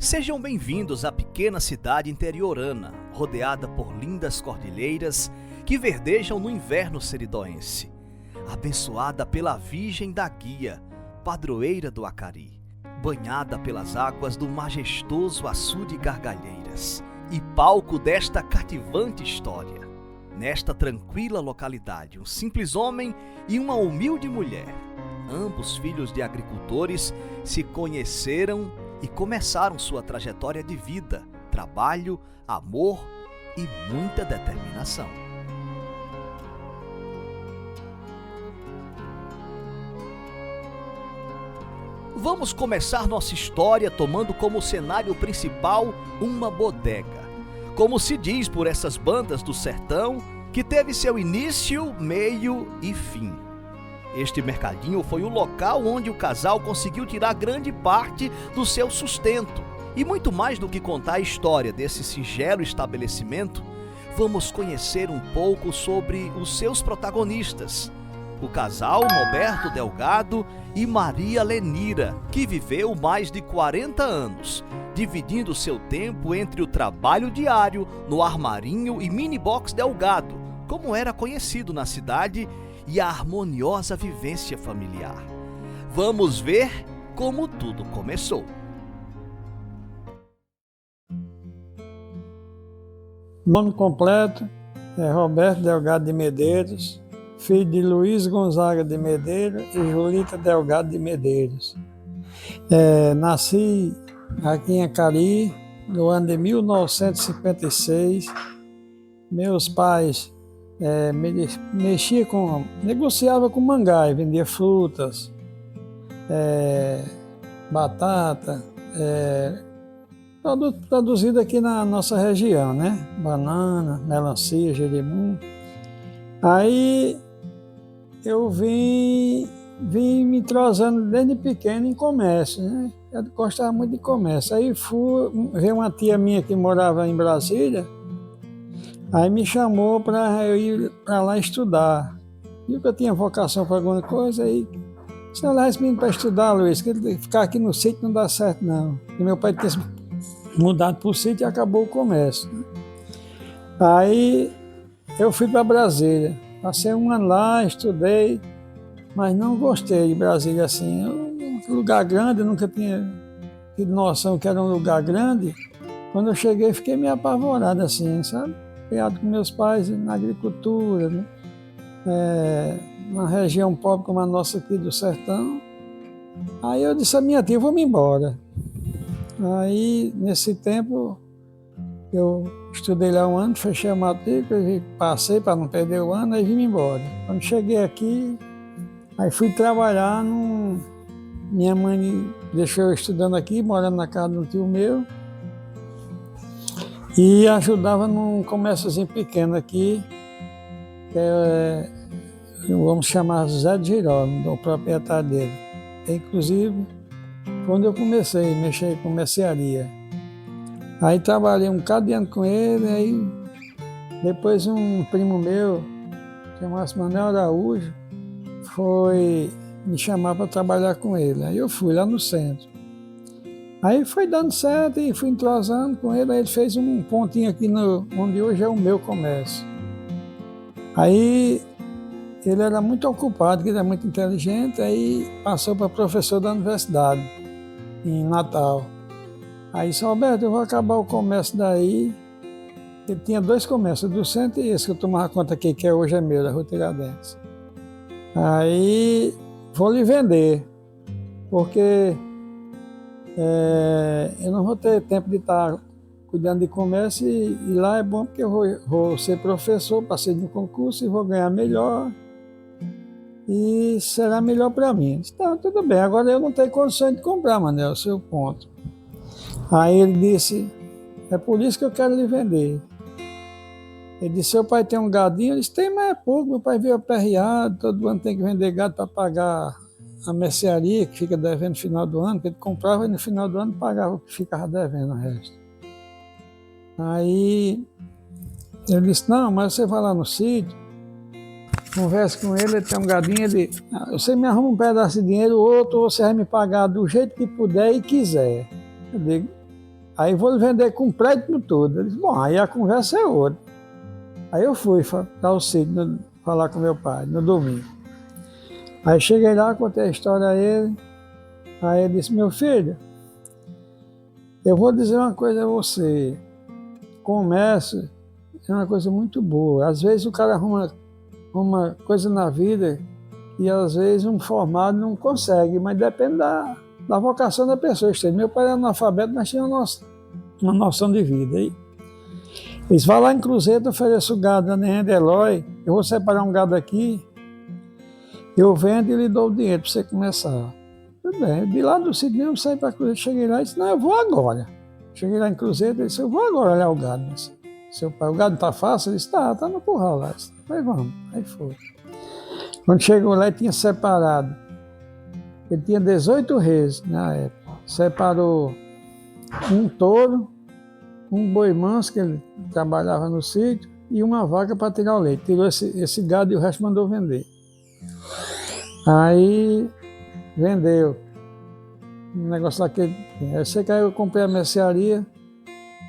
Sejam bem-vindos à pequena cidade interiorana, rodeada por lindas cordilheiras que verdejam no inverno seridoense, abençoada pela Virgem da Guia, padroeira do Acari, banhada pelas águas do majestoso açude Gargalheiras e palco desta cativante história. Nesta tranquila localidade, um simples homem e uma humilde mulher, ambos filhos de agricultores, se conheceram e começaram sua trajetória de vida, trabalho, amor e muita determinação. Vamos começar nossa história tomando como cenário principal uma bodega, como se diz por essas bandas do sertão, que teve seu início, meio e fim. Este mercadinho foi o local onde o casal conseguiu tirar grande parte do seu sustento. E muito mais do que contar a história desse singelo estabelecimento, vamos conhecer um pouco sobre os seus protagonistas. O casal Norberto Delgado e Maria Lenira, que viveu mais de 40 anos, dividindo seu tempo entre o trabalho diário no armarinho e mini-box Delgado, como era conhecido na cidade, e a harmoniosa vivência familiar. Vamos ver como tudo começou. Nome completo é Roberto Delgado de Medeiros, filho de Luiz Gonzaga de Medeiros e Julita Delgado de Medeiros. Nasci aqui em Acari no ano de 1956. Meus pais negociava com mangai, vendia frutas, batata, produzido aqui na nossa região, né? Banana, melancia, jerimum. Aí eu vim me entrosando desde pequeno em comércio, né? Eu gostava muito de comércio. Aí veio uma tia minha que morava em Brasília, aí me chamou para eu ir para lá estudar. Viu que eu tinha vocação para alguma coisa, aí disse: leva esse menino para estudar, Luiz, que ele ficar aqui no sítio não dá certo, não. E meu pai tinha mudado para o sítio e acabou o comércio. Aí eu fui para Brasília. Passei um ano lá, estudei, mas não gostei de Brasília assim. Um lugar grande, eu nunca tinha tido noção que era um lugar grande. Quando eu cheguei, fiquei meio apavorado assim, sabe? Criado com meus pais na agricultura, né? Uma região pobre como a nossa aqui do sertão. Aí eu disse à minha tia: vou-me embora. Aí, nesse tempo, eu estudei lá um ano, fechei a matrícula, passei para não perder o ano, aí vim embora. Quando cheguei aqui, aí fui trabalhar Minha mãe deixou eu estudando aqui, morando na casa de um tio meu, e ajudava num comérciozinho pequeno aqui, vamos chamar Zé de Girolamo, o proprietário dele. Inclusive, quando eu comecei a mexer com mercearia. Aí trabalhei um bocado de ano com ele, aí depois um primo meu, chamado Manuel Araújo, foi me chamar para trabalhar com ele. Aí eu fui lá no centro. Aí foi dando certo e fui entrosando com ele, aí ele fez um pontinho aqui onde hoje é o meu comércio. Aí ele era muito ocupado, ele era muito inteligente, aí passou para professor da universidade, em Natal. Aí disse: Roberto, eu vou acabar o comércio daí. Ele tinha 2 comércios, do centro e esse que eu tomava conta aqui, que hoje é meu, da Rua Tiradentes. Aí vou lhe vender, porque eu não vou ter tempo de estar cuidando de comércio e lá é bom porque eu vou ser professor, passei no concurso e vou ganhar melhor e será melhor para mim. Disse: tá, tudo bem, agora eu não tenho condições de comprar, Manel, o seu ponto. Aí ele disse: é por isso que eu quero lhe vender. Ele disse: seu pai tem um gadinho? Eu disse: tem, mas é pouco, meu pai veio aperreado, todo ano tem que vender gado para pagar a mercearia, que fica devendo no final do ano, que ele comprava e no final do ano pagava o que ficava devendo o resto. Aí ele disse: não, mas você vai lá no sítio, conversa com ele tem um gadinho, você me arruma um pedaço de dinheiro, outro você vai me pagar do jeito que puder e quiser. Eu digo: Aí vou lhe vender com crédito todo. Ele disse, bom, aí a conversa é outra. Aí eu fui para o sítio falar com meu pai, no domingo. Aí cheguei lá, contei a história a ele. Aí ele disse, meu filho, eu vou dizer uma coisa a você. Comércio é uma coisa muito boa. Às vezes o cara arruma coisa na vida e às vezes um formado não consegue, mas depende da vocação da pessoa. Meu pai era analfabeto, mas tinha uma noção de vida. Aí, eles vão lá em Cruzeiro, eu ofereço gado na Neném de Eloy, eu vou separar um gado aqui, eu vendo e lhe dou o dinheiro para você começar. Tudo bem, de lá do sítio mesmo, saí para Cruzeiro, cheguei lá e disse, não, eu vou agora. Cheguei lá em Cruzeiro e disse, eu vou agora olhar o gado. Disse, seu pai, o gado está fácil? Ele disse, tá no curral lá. Disse, aí vamos, aí foi. Quando chegou lá, ele tinha separado. Ele tinha 18 reis na época. Separou um touro, um boi manso, que ele trabalhava no sítio, e uma vaca para tirar o leite. Tirou esse gado e o resto mandou vender. Aí vendeu. Um negócio lá que eu sei que aí eu comprei a mercearia.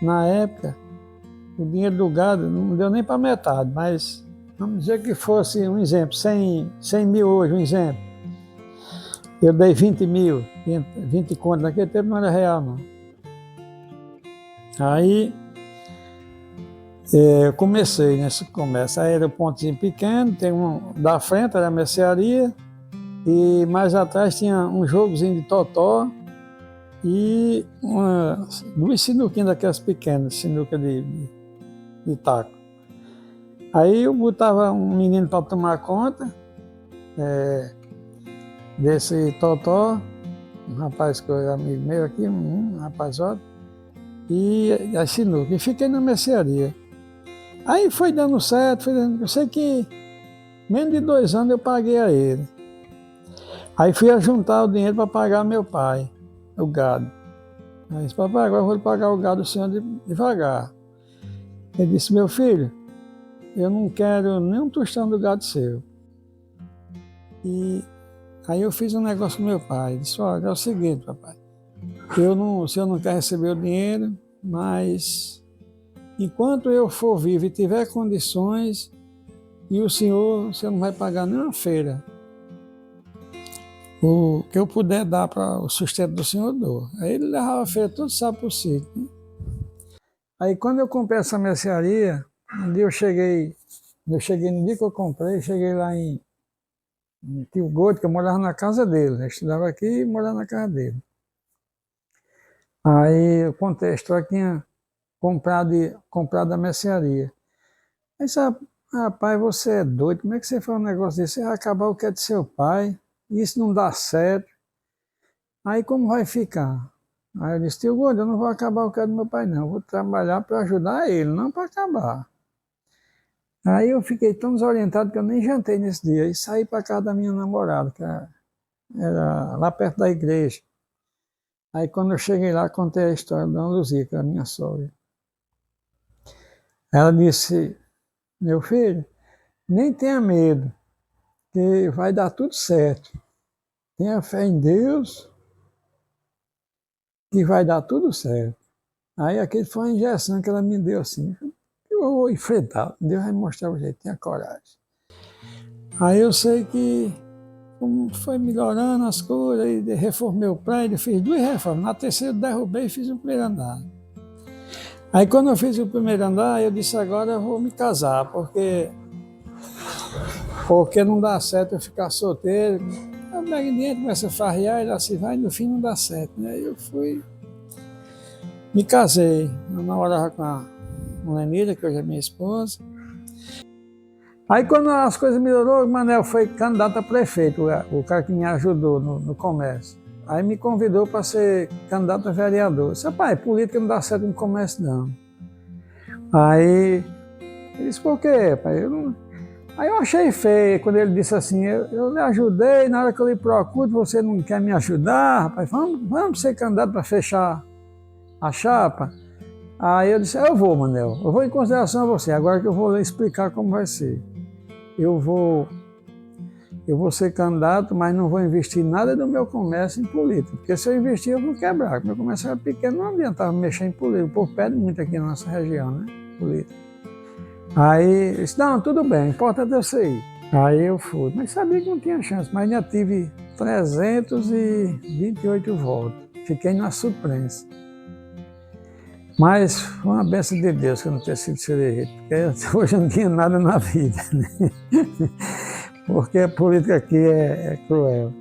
Na época, o dinheiro do gado não deu nem para metade, mas vamos dizer que fosse um exemplo, 100 mil hoje, um exemplo. Eu dei 20 mil, 20 contas, naquele tempo não era real, não. Aí eu comecei nesse comércio, aí era um pontozinho pequeno, tem da frente era a mercearia, e mais atrás tinha um jogozinho de totó e duas sinuquinhas daquelas pequenas, sinuca de taco. Aí eu botava um menino para tomar conta desse totó, um rapaz que era amigo meu aqui, um rapazote, e a sinuca. E fiquei na mercearia. Aí foi dando certo, eu sei que menos de 2 anos eu paguei a ele. Aí fui a juntar o dinheiro para pagar meu pai, o gado. Aí disse, papai, agora eu vou pagar o gado do senhor devagar. Ele disse, meu filho, eu não quero nem um tostão do gado seu. E aí eu fiz um negócio com meu pai. Ele disse, olha, é o seguinte, papai, o senhor não quer receber o dinheiro, mas enquanto eu for vivo e tiver condições, e o senhor não vai pagar nenhuma feira. O que eu puder dar para o sustento do senhor, eu dou. Aí ele levava a feira todo sábado para o sítio. Né? Aí quando eu comprei essa mercearia, um dia eu cheguei no dia que eu comprei, cheguei lá em Tio Gordo, que eu morava na casa dele. Eu estudava aqui e morava na casa dele. Aí eu contei a história que tinha comprado a mercearia. Aí disse, rapaz, você é doido, como é que você faz um negócio desse? Você vai acabar o que é de seu pai, isso não dá certo. Aí como vai ficar? Aí eu disse, tio Gordo, eu não vou acabar o que é do meu pai não, eu vou trabalhar para ajudar ele, não para acabar. Aí eu fiquei tão desorientado que eu nem jantei nesse dia, e saí para casa da minha namorada, que era lá perto da igreja. Aí quando eu cheguei lá, contei a história da Dona Luzia, que era a minha sogra. Ela disse, meu filho, nem tenha medo, que vai dar tudo certo. Tenha fé em Deus, que vai dar tudo certo. Aí aquele foi uma injeção que ela me deu assim. Eu vou enfrentar, Deus vai mostrar o jeito, tenha coragem. Aí eu sei que como foi melhorando as coisas, aí reformei o prédio, fiz 2 reformas. Na terceira eu derrubei e fiz o primeiro andar. Aí quando eu fiz o primeiro andar, eu disse, agora eu vou me casar, porque não dá certo eu ficar solteiro. Eu pego dinheiro, começa a farrear, e assim vai, e no fim não dá certo. Né? Aí eu fui, me casei. Eu namorava com a Lenira, que hoje é minha esposa. Aí quando as coisas melhorou, o Manel foi candidato a prefeito, o cara que me ajudou no comércio. Aí me convidou para ser candidato a vereador. Eu disse, pai, política não dá certo no comércio não. Aí ele disse, por quê, pai? Aí eu achei feio quando ele disse assim, eu lhe ajudei, na hora que eu lhe procuro, você não quer me ajudar, rapaz, vamos ser candidato para fechar a chapa? Aí eu disse, eu vou, Manel, eu vou em consideração a você, agora que eu vou lhe explicar como vai ser. Eu vou eu vou ser candidato, mas não vou investir nada do meu comércio em política, porque se eu investir eu vou quebrar. Meu comércio era pequeno, não adiantava mexer em política. O povo pede muito aqui na nossa região, né? Política. Aí eu disse, não, tudo bem, importante é você ir. Aí eu fui, mas sabia que não tinha chance, mas ainda tive 328 votos. Fiquei na suplência. Mas foi uma bênção de Deus que eu não ter sido eleito, porque hoje eu não tinha nada na vida, né? Porque a política aqui é cruel.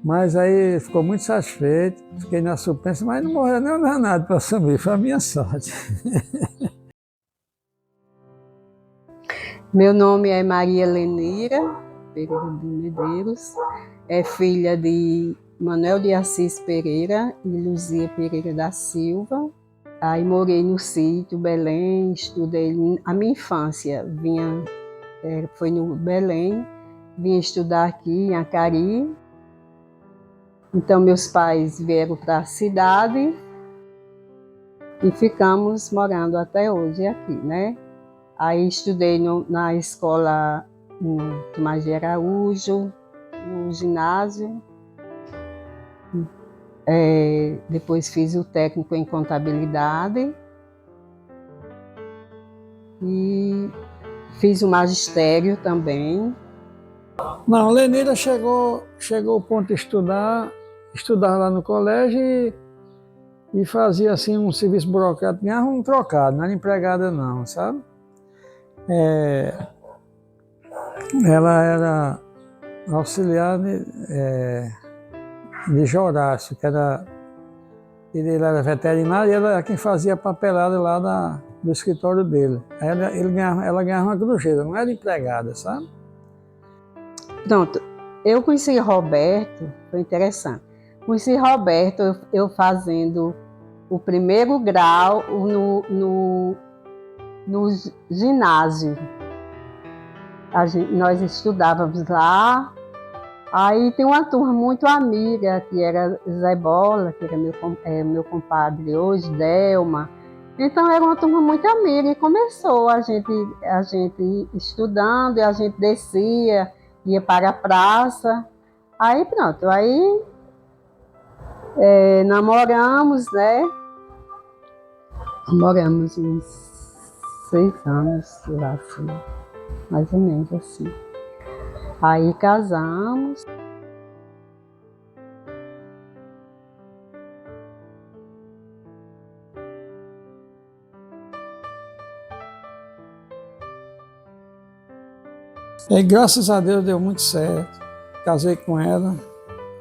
Mas aí ficou muito satisfeito, fiquei na suplência, mas não morreu nem um danado para assumir, foi a minha sorte. Meu nome é Maria Lenira Pereira de Medeiros, é filha de Manuel de Assis Pereira e Luzia Pereira da Silva. Aí morei no sítio Belém, estudei a minha infância, foi no Belém, vim estudar aqui em Acari. Então meus pais vieram para a cidade e ficamos morando até hoje aqui, né? Aí estudei na escola Tomás de Araújo, no ginásio. Depois fiz o técnico em contabilidade e fiz o magistério também. Não, Lenira chegou ao ponto de estudar lá no colégio e fazia assim um serviço burocrático, ganhava um trocado, não era empregada não, sabe? Ela era auxiliar de Jorácio, ele era veterinário e ela era quem fazia a papelada lá do escritório dele. Aí ela ganhava uma gorjeta, não era empregada, sabe? Pronto, eu conheci Roberto, foi interessante. Conheci Roberto eu fazendo o primeiro grau no ginásio. Nós estudávamos lá. Aí tem uma turma muito amiga, que era Zé Bola, que era meu compadre hoje, Delma. Então era uma turma muito amiga e começou a gente estudando, e a gente descia, ia para a praça. Aí pronto, aí namoramos, né? Namoramos uns 6 anos, eu acho, mais ou menos assim. Aí casamos. E graças a Deus deu muito certo. Casei com ela,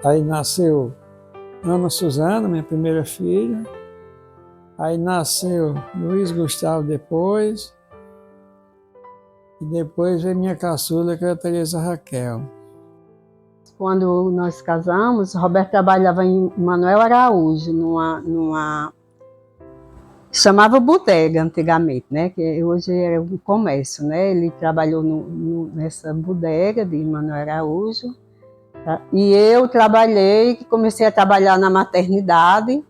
aí nasceu Ana Suzana, minha primeira filha. Aí nasceu Luiz Gustavo depois. E depois veio minha caçula, que era a Tereza Raquel. Quando nós casamos, Roberto trabalhava em Manuel Araújo, chamava bodega antigamente, né? Que hoje é um comércio, né? Ele trabalhou nessa bodega de Manuel Araújo. Tá? E eu comecei a trabalhar na maternidade.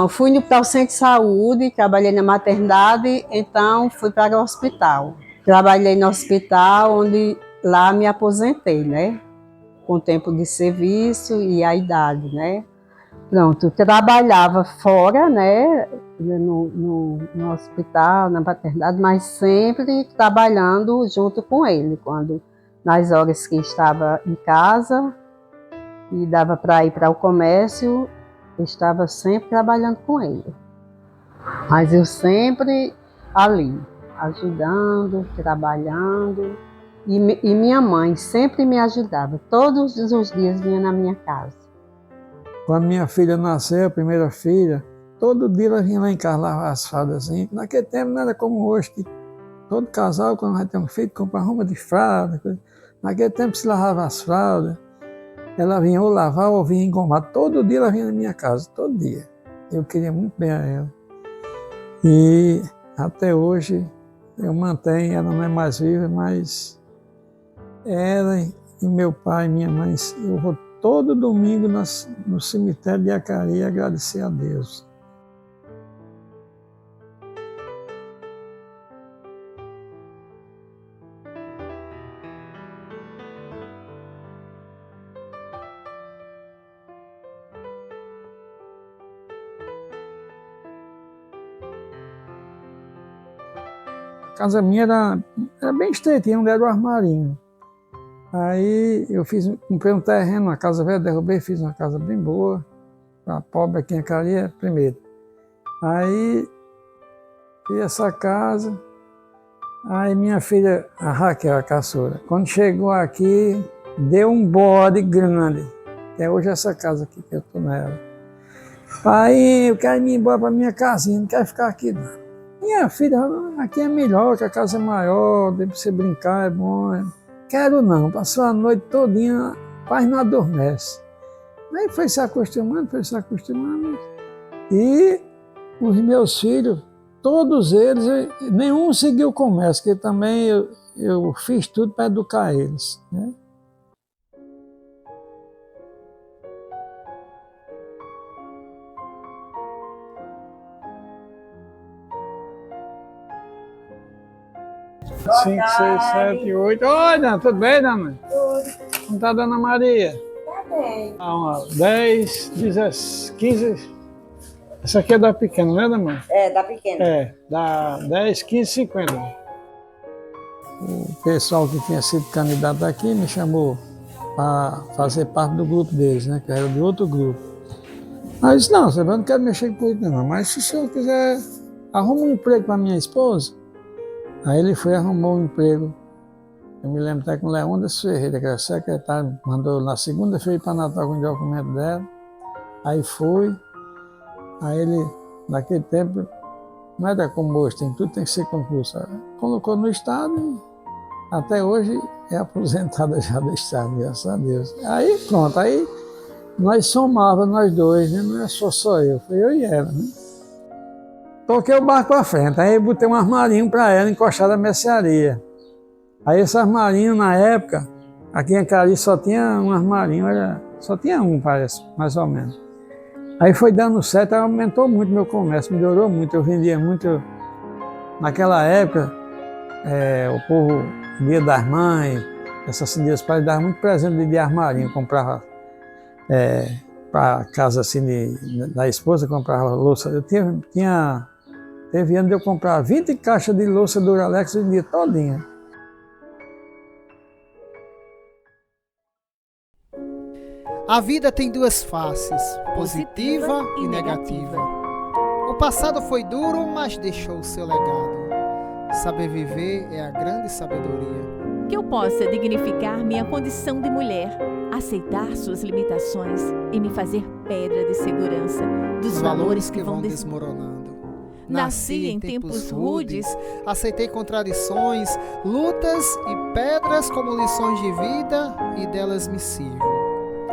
Fui para o centro de saúde, trabalhei na maternidade, então fui para o hospital. Trabalhei no hospital, onde lá me aposentei, né? Com o tempo de serviço e a idade, né? Pronto, trabalhava fora, né? No hospital, na maternidade, mas sempre trabalhando junto com ele. Nas horas que estava em casa e dava para ir para o comércio, eu estava sempre trabalhando com ele. Mas eu sempre ali, ajudando, trabalhando. E minha mãe sempre me ajudava. Todos os dias vinha na minha casa. Quando minha filha nasceu, a primeira filha, todo dia ela vinha lá em casa lavar as fraldas. Assim. Naquele tempo não era como hoje, que todo casal, quando vai ter um filho, compra roupa de fralda. Coisa. Naquele tempo se lavava as fraldas. Ela vinha ou lavar ou vinha engomar. Todo dia ela vinha na minha casa, todo dia. Eu queria muito bem a ela. E até hoje eu mantenho, ela não é mais viva, mas ela e meu pai e minha mãe, eu vou todo domingo no cemitério de Acari agradecer a Deus. casa minha era bem estreitinha, onde era o armarinho. Aí eu comprei um terreno, uma casa velha, derrubei, fiz uma casa bem boa. Para pobre aqui em Caria, primeiro. Aí fiz essa casa. Aí minha filha, a Raquel, a caçula, quando chegou aqui, deu um bode grande. Que é hoje essa casa aqui que eu tô nela. Aí eu quero ir embora para minha casinha, não quero ficar aqui não. Minha filha, aqui é melhor, que a casa é maior, dá para você brincar, é bom. Quero não, passou a noite todinha, quase não adormece. Aí foi se acostumando. E os meus filhos, todos eles, nenhum seguiu o comércio, porque também eu fiz tudo para educar eles, né? Boa 5, 6, 7, 8. Oi, Dana, tudo bem, Dana? Tudo. Como tá, Dona Maria? Tá bem. 10, 15. Essa aqui é da pequena, não é, Dana? É, da pequena. É, dá 10, 15, 50. O pessoal que tinha sido candidato aqui me chamou para fazer parte do grupo deles, né? Que era de outro grupo. Aí eu disse, não, eu não quero mexer com política não, mas se o senhor quiser, arruma um emprego para minha esposa. Aí ele foi arrumar um emprego. Eu me lembro até com o Leônidas Ferreira, que era secretário, mandou na segunda-feira para Natal com o documento dela. Aí fui. Aí ele, naquele tempo, não era como hoje, tudo tem que ser concurso. Colocou no Estado e até hoje é aposentada já do Estado, graças a Deus. Aí pronto, aí nós somávamos nós dois, né? Não é só eu, foi eu e ela, né? Toquei o barco para frente, aí botei um armarinho para ela encostar na mercearia. Aí esse armarinho, na época, aqui em Cari só tinha um armarinho, só tinha um, parece, mais ou menos. Aí foi dando certo, aumentou muito meu comércio, melhorou muito, eu vendia muito. Naquela época, o povo, Dia das Mães, essas Dia dos Pais, dava muito presente de armarinho, comprava para casa assim da esposa, comprava louça. Eu teve ano de eu comprar 20 caixas de louça Duralex o dia todinha. A vida tem duas faces, positiva e negativa. O passado foi duro, mas deixou o seu legado. Saber viver é a grande sabedoria. Que eu possa dignificar minha condição de mulher, aceitar suas limitações e me fazer pedra de segurança dos valores que vão desmoronando. Nasci em tempos rudes, aceitei contradições, lutas e pedras como lições de vida e delas me sirvo.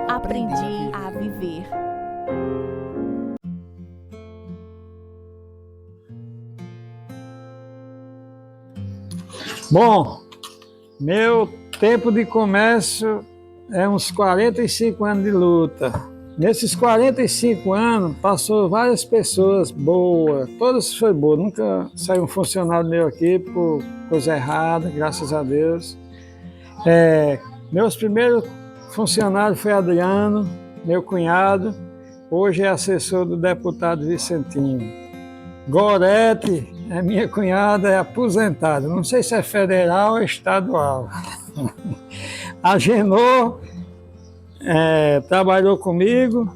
Aprendi a viver. Bom, meu tempo de comércio é uns 45 anos de luta. Nesses 45 anos, passou várias pessoas boas, todas foram boas. Nunca saiu um funcionário meu aqui por coisa errada, graças a Deus. Meus primeiros funcionários foi Adriano, meu cunhado, hoje é assessor do deputado Vicentinho. Gorete, minha cunhada, é aposentada, não sei se é federal ou estadual. A Genô trabalhou comigo,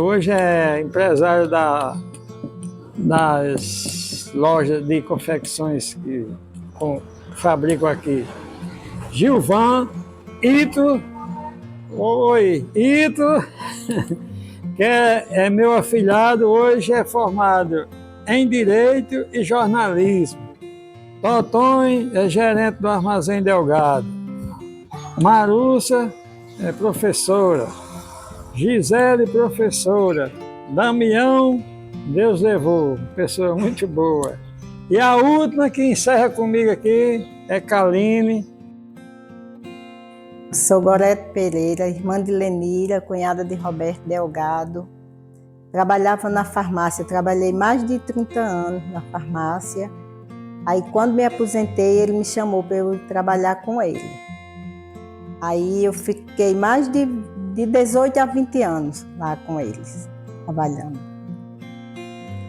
hoje é empresário das lojas de confecções que fabrico aqui. Gilvan, Ito, que é meu afilhado, hoje é formado em Direito e Jornalismo. Totonho é gerente do Armazém Delgado. Marúcia é professora. Gisele, professora. Damião, Deus levou, pessoa muito boa. E a última que encerra comigo aqui é Kaline. Sou Gorete Pereira, irmã de Lenira, cunhada de Roberto Delgado. Trabalhava na farmácia, trabalhei mais de 30 anos na farmácia. Aí quando me aposentei, ele me chamou para eu trabalhar com ele. Aí eu fiquei mais de 18 a 20 anos lá com eles, trabalhando.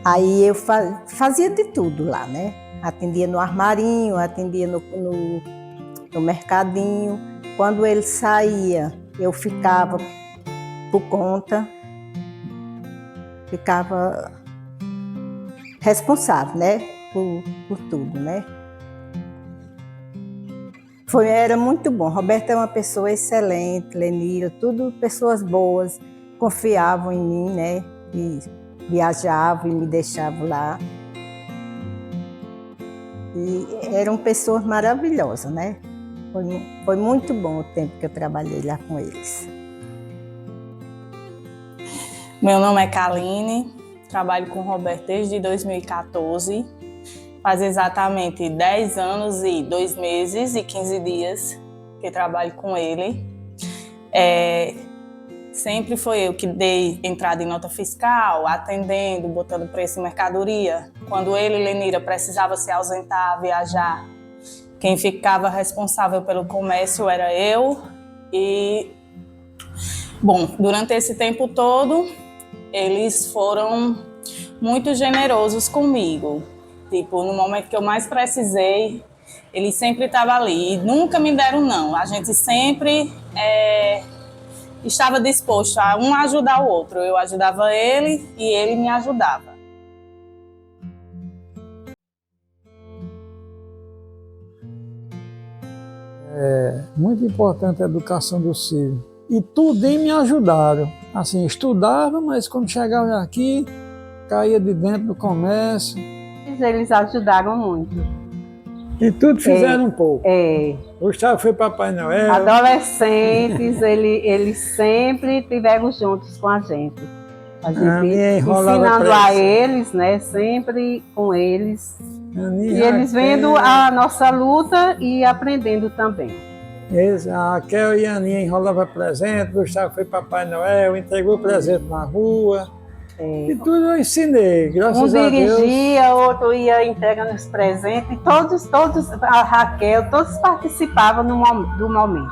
Aí eu fazia de tudo lá, né? Atendia no armarinho, atendia no mercadinho. Quando ele saía, eu ficava por conta, ficava responsável, né, por tudo, né. Era muito bom. Roberto é uma pessoa excelente, Lenira, tudo pessoas boas, confiavam em mim, né, e viajavam e me deixavam lá. E eram pessoas maravilhosas, né. Foi muito bom o tempo que eu trabalhei lá com eles. Meu nome é Kaline, trabalho com o Roberto desde 2014. Faz exatamente 10 anos e 2 meses e 15 dias que trabalho com ele. Sempre foi eu que dei entrada em nota fiscal, atendendo, botando preço em mercadoria. Quando ele e Lenira precisavam se ausentar, viajar, quem ficava responsável pelo comércio era eu. E, bom, durante esse tempo todo, eles foram muito generosos comigo. Tipo, no momento que eu mais precisei, eles sempre estavam ali e nunca me deram não. A gente sempre estava disposto a um ajudar o outro. Eu ajudava ele e ele me ajudava. É muito importante a educação dos filhos. E tudinho me ajudaram. Assim, estudava, mas quando chegava aqui, caía de dentro do comércio. Eles ajudaram muito. E tudo fizeram um pouco. Gustavo foi Papai Noel. Adolescentes, eles sempre estiveram juntos com a gente. A gente ensinando a eles, né? Sempre com eles. E eles vendo a nossa luta e aprendendo também. A Raquel e a Aninha enrolavam presente, Gustavo foi Papai Noel, entregou presente na rua. E tudo eu ensinei, graças a Deus. Um dirigia, outro ia entregando os presentes, e todos, a Raquel, todos participavam do momento.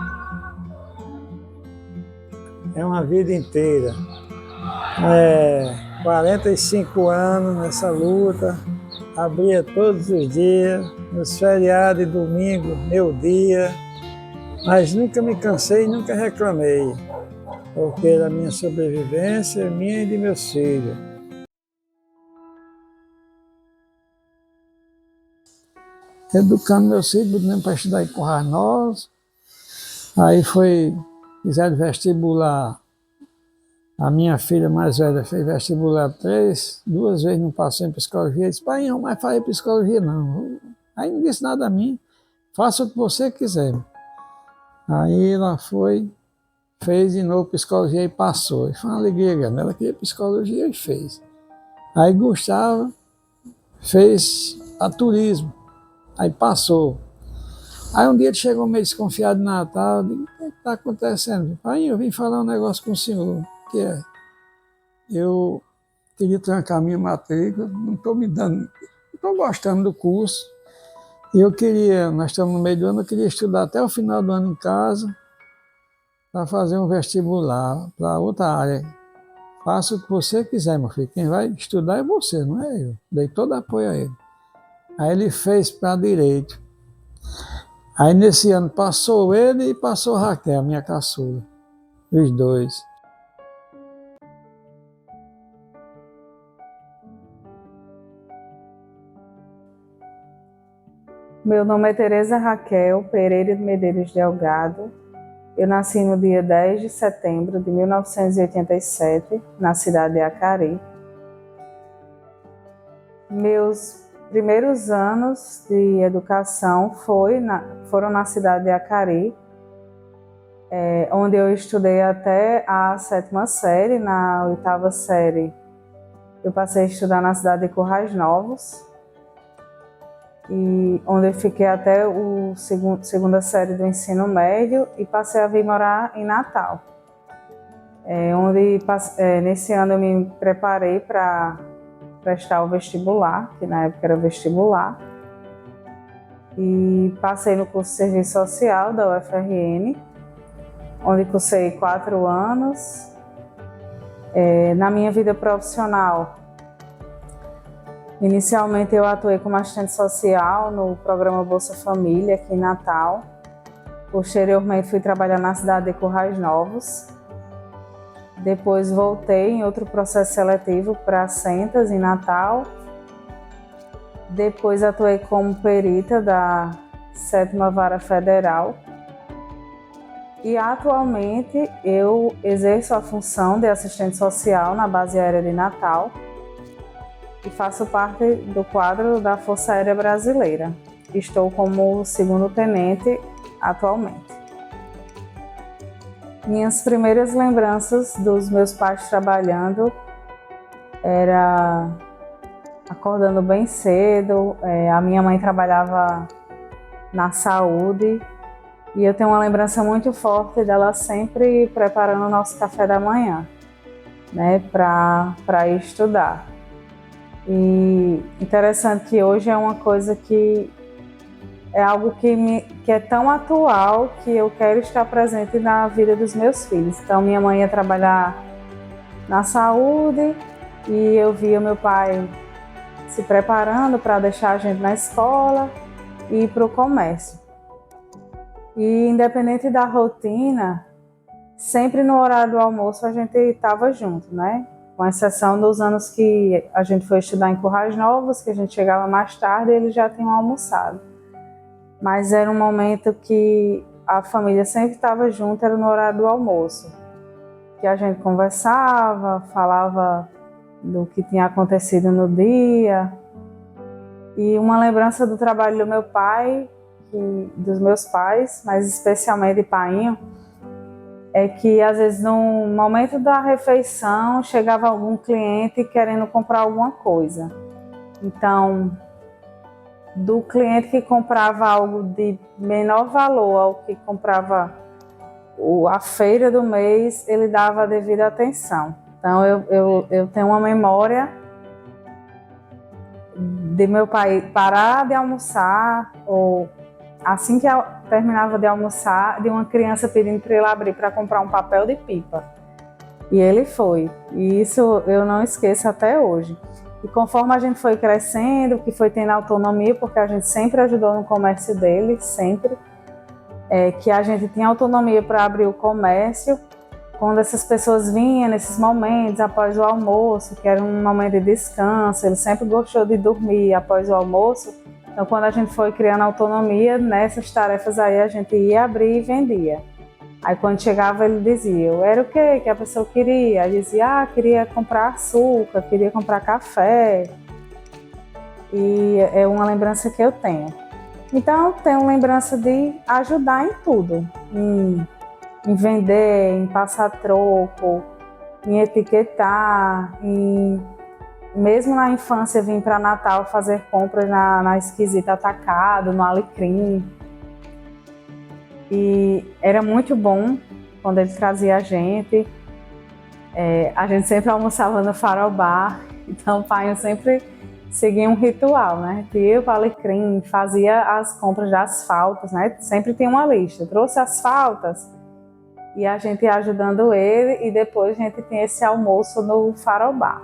É uma vida inteira. 45 anos nessa luta, abria todos os dias, nos feriados e domingo, meu dia, mas nunca me cansei, nunca reclamei. Porque era a minha sobrevivência, minha e de meus filhos. Educando meus filhos, botando para estudar em Currais Novos. Aí fizeram vestibular. A minha filha mais velha fez vestibular 2 vezes não passou em psicologia. Eu disse, pai, não vai fazer psicologia não. Aí não disse nada a mim, faça o que você quiser. Aí ela fez de novo psicologia e passou. E foi uma alegria grande. Ela queria psicologia e fez. Aí Gustavo fez a turismo. Aí passou. Aí um dia ele chegou meio desconfiado no Natal. Eu digo, o que está acontecendo? Pai, eu vim falar um negócio com o senhor. Que é? Eu queria trancar minha matrícula. Não estou me dando... Não estou gostando do curso. E nós estamos no meio do ano, eu queria estudar até o final do ano em casa, para fazer um vestibular para outra área. Faça o que você quiser, meu filho. Quem vai estudar é você, não é eu. Dei todo apoio a ele. Aí ele fez para direito. Aí nesse ano passou ele e passou a Raquel, minha caçula. Os dois. Meu nome é Tereza Raquel Pereira de Medeiros Delgado. Eu nasci no dia 10 de setembro de 1987, na cidade de Acari. Meus primeiros anos de educação foram na cidade de Acari, onde eu estudei até a 7ª série. Na 8ª série, eu passei a estudar na cidade de Currais Novos, e onde eu fiquei até a 2ª série do ensino médio e passei a vir morar em Natal. Nesse ano eu me preparei para prestar o vestibular, que na época era vestibular, e passei no curso de Serviço Social da UFRN, onde cursei 4 anos. Na minha vida profissional, Inicialmente eu atuei como assistente social no programa Bolsa Família aqui em Natal. Posteriormente fui trabalhar na cidade de Currais Novos. Depois voltei em outro processo seletivo para Centas em Natal. Depois atuei como perita da 7ª Vara Federal. E atualmente eu exerço a função de assistente social na Base Aérea de Natal e faço parte do quadro da Força Aérea Brasileira. Estou como segundo tenente atualmente. Minhas primeiras lembranças dos meus pais trabalhando era acordando bem cedo. A minha mãe trabalhava na saúde e eu tenho uma lembrança muito forte dela sempre preparando o nosso café da manhã, né, para ir estudar. E interessante que hoje é uma coisa que é algo que é tão atual que eu quero estar presente na vida dos meus filhos. Então minha mãe ia trabalhar na saúde e eu via meu pai se preparando para deixar a gente na escola e ir para o comércio. E independente da rotina, sempre no horário do almoço a gente estava junto, né? Com exceção dos anos que a gente foi estudar em Currais Novos, que a gente chegava mais tarde e eles já tinham almoçado. Mas era um momento que a família sempre estava junto, era no horário do almoço. Que a gente conversava, falava do que tinha acontecido no dia. E uma lembrança do trabalho do meu pai, dos meus pais, mas especialmente de painho, é que às vezes no momento da refeição chegava algum cliente querendo comprar alguma coisa. Então, do cliente que comprava algo de menor valor ao que comprava a feira do mês, ele dava a devida atenção. Então eu tenho uma memória de meu pai parar de almoçar, ou assim que terminava de almoçar, de uma criança pedindo para ele abrir para comprar um papel de pipa. E ele foi. E isso eu não esqueço até hoje. E conforme a gente foi crescendo, que foi tendo autonomia, porque a gente sempre ajudou no comércio dele, sempre, que a gente tinha autonomia para abrir o comércio. Quando essas pessoas vinham nesses momentos após o almoço, que era um momento de descanso, ele sempre gostou de dormir após o almoço. Então, quando a gente foi criando autonomia, nessas tarefas aí a gente ia abrir e vendia. Aí, quando chegava, ele dizia, era o quê que a pessoa queria? Ele dizia, queria comprar açúcar, queria comprar café. E é uma lembrança que eu tenho. Então, tenho lembrança de ajudar em tudo. Em vender, em passar troco, em etiquetar, mesmo na infância vim para Natal fazer compras na Esquisita Atacado, no Alecrim. E era muito bom quando ele trazia a gente. A gente sempre almoçava no Farol Bar, então o pai sempre seguia um ritual, né? Ia para o Alecrim, fazia as compras das faltas, né? Sempre tinha uma lista, trouxe as faltas e a gente ia ajudando ele, e depois a gente tinha esse almoço no Farol Bar.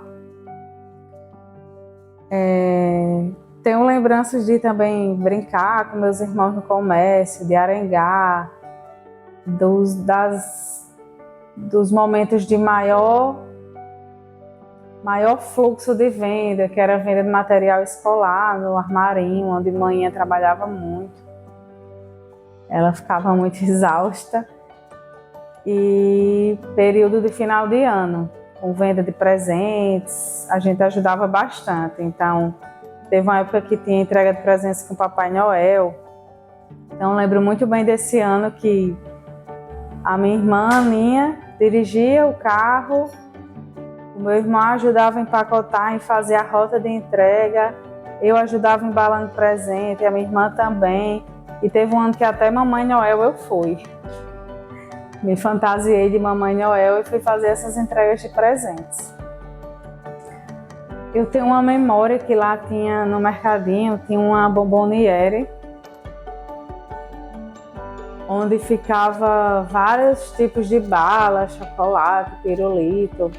Tenho lembranças de também brincar com meus irmãos no comércio, de arengar, dos momentos de maior fluxo de venda, que era a venda de material escolar no armarinho, onde manhã trabalhava muito. Ela ficava muito exausta. E período de final de ano, com venda de presentes, a gente ajudava bastante. Então, teve uma época que tinha entrega de presentes com o Papai Noel. Então, lembro muito bem desse ano que a minha irmã, dirigia o carro, o meu irmão ajudava a empacotar e fazer a rota de entrega, eu ajudava embalando presente, a minha irmã também. E teve um ano que até Mamãe Noel eu fui. Me fantasiei de Mamãe Noel e fui fazer essas entregas de presentes. Eu tenho uma memória que lá tinha, no mercadinho, tinha uma bomboniere, onde ficava vários tipos de bala, chocolate, pirulito.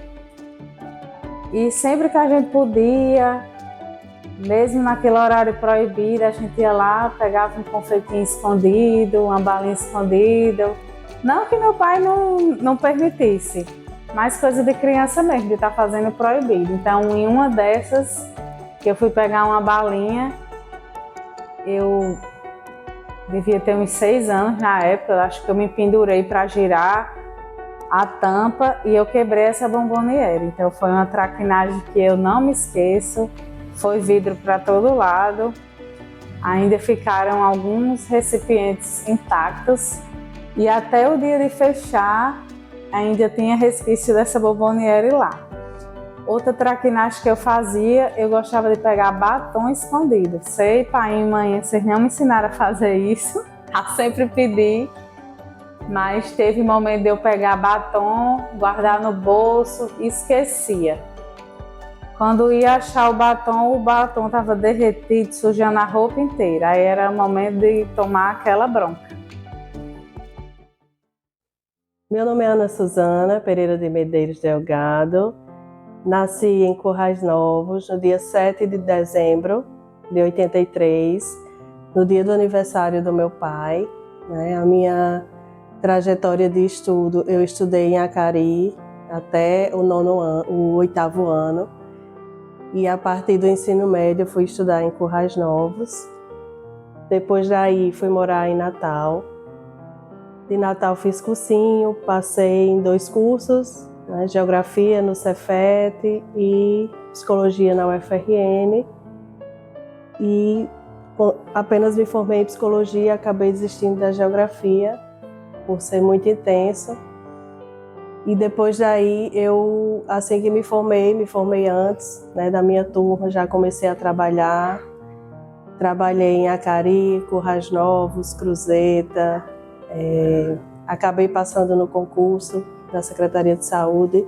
E sempre que a gente podia, Mesmo naquele horário proibido, a gente ia lá, pegava um confeitinho escondido, uma balinha escondida. Não que meu pai não permitisse, mas coisa de criança mesmo, de estar fazendo proibido. Então, em uma dessas, que eu fui pegar uma balinha, eu devia ter uns 6 anos na época, acho que eu me pendurei para girar a tampa e eu quebrei essa bomboniere. Então, foi uma traquinagem que eu não me esqueço. Foi vidro para todo lado, ainda ficaram alguns recipientes intactos e até o dia de fechar ainda tinha resquício dessa bomboniere lá. Outra traquinagem que eu fazia, eu gostava de pegar batom escondido. Sei, pai e mãe, vocês não me ensinaram a fazer isso, eu sempre pedi, mas teve momento de eu pegar batom, guardar no bolso e esquecia. Quando ia achar o batom estava derretido, sujando a roupa inteira. Aí era o momento de tomar aquela bronca. Meu nome é Ana Suzana Pereira de Medeiros Delgado. Nasci em Currais Novos no dia 7 de dezembro de 83, no dia do aniversário do meu pai. A minha trajetória de estudo, eu estudei em Acari até o 8º ano. E a partir do ensino médio eu fui estudar em Currais Novos. Depois daí fui morar em Natal. De Natal fiz cursinho, passei em 2 cursos, Geografia no Cefet e Psicologia na UFRN. E apenas me formei em Psicologia e acabei desistindo da Geografia, por ser muito intenso. E depois daí, assim que me formei antes, da minha turma, já comecei a trabalhar. Trabalhei em Acari, Currais Novos, Cruzeta. Acabei passando no concurso da Secretaria de Saúde,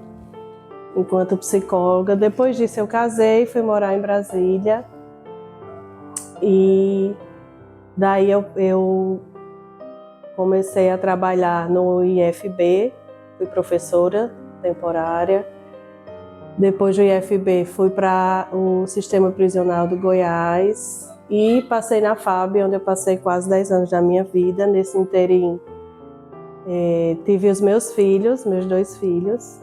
enquanto psicóloga. Depois disso eu casei, fui morar em Brasília. E daí eu comecei a trabalhar no IFB, fui professora temporária. Depois do IFB fui para o Sistema Prisional do Goiás e passei na FAB, onde eu passei quase 10 anos da minha vida. Nesse interim tive os meus 2 filhos,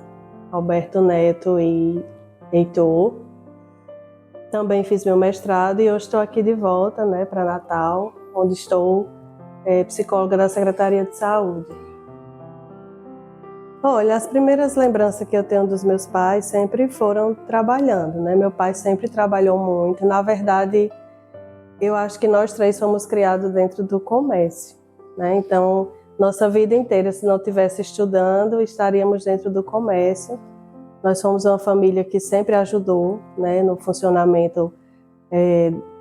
Alberto Neto e Heitor. Também fiz meu mestrado e hoje estou aqui de volta para Natal, onde estou psicóloga da Secretaria de Saúde. Olha, as primeiras lembranças que eu tenho dos meus pais sempre foram trabalhando, Meu pai sempre trabalhou muito. Na verdade, eu acho que nós 3 fomos criados dentro do comércio, Então, nossa vida inteira, se não estivesse estudando, estaríamos dentro do comércio. Nós fomos uma família que sempre ajudou, no funcionamento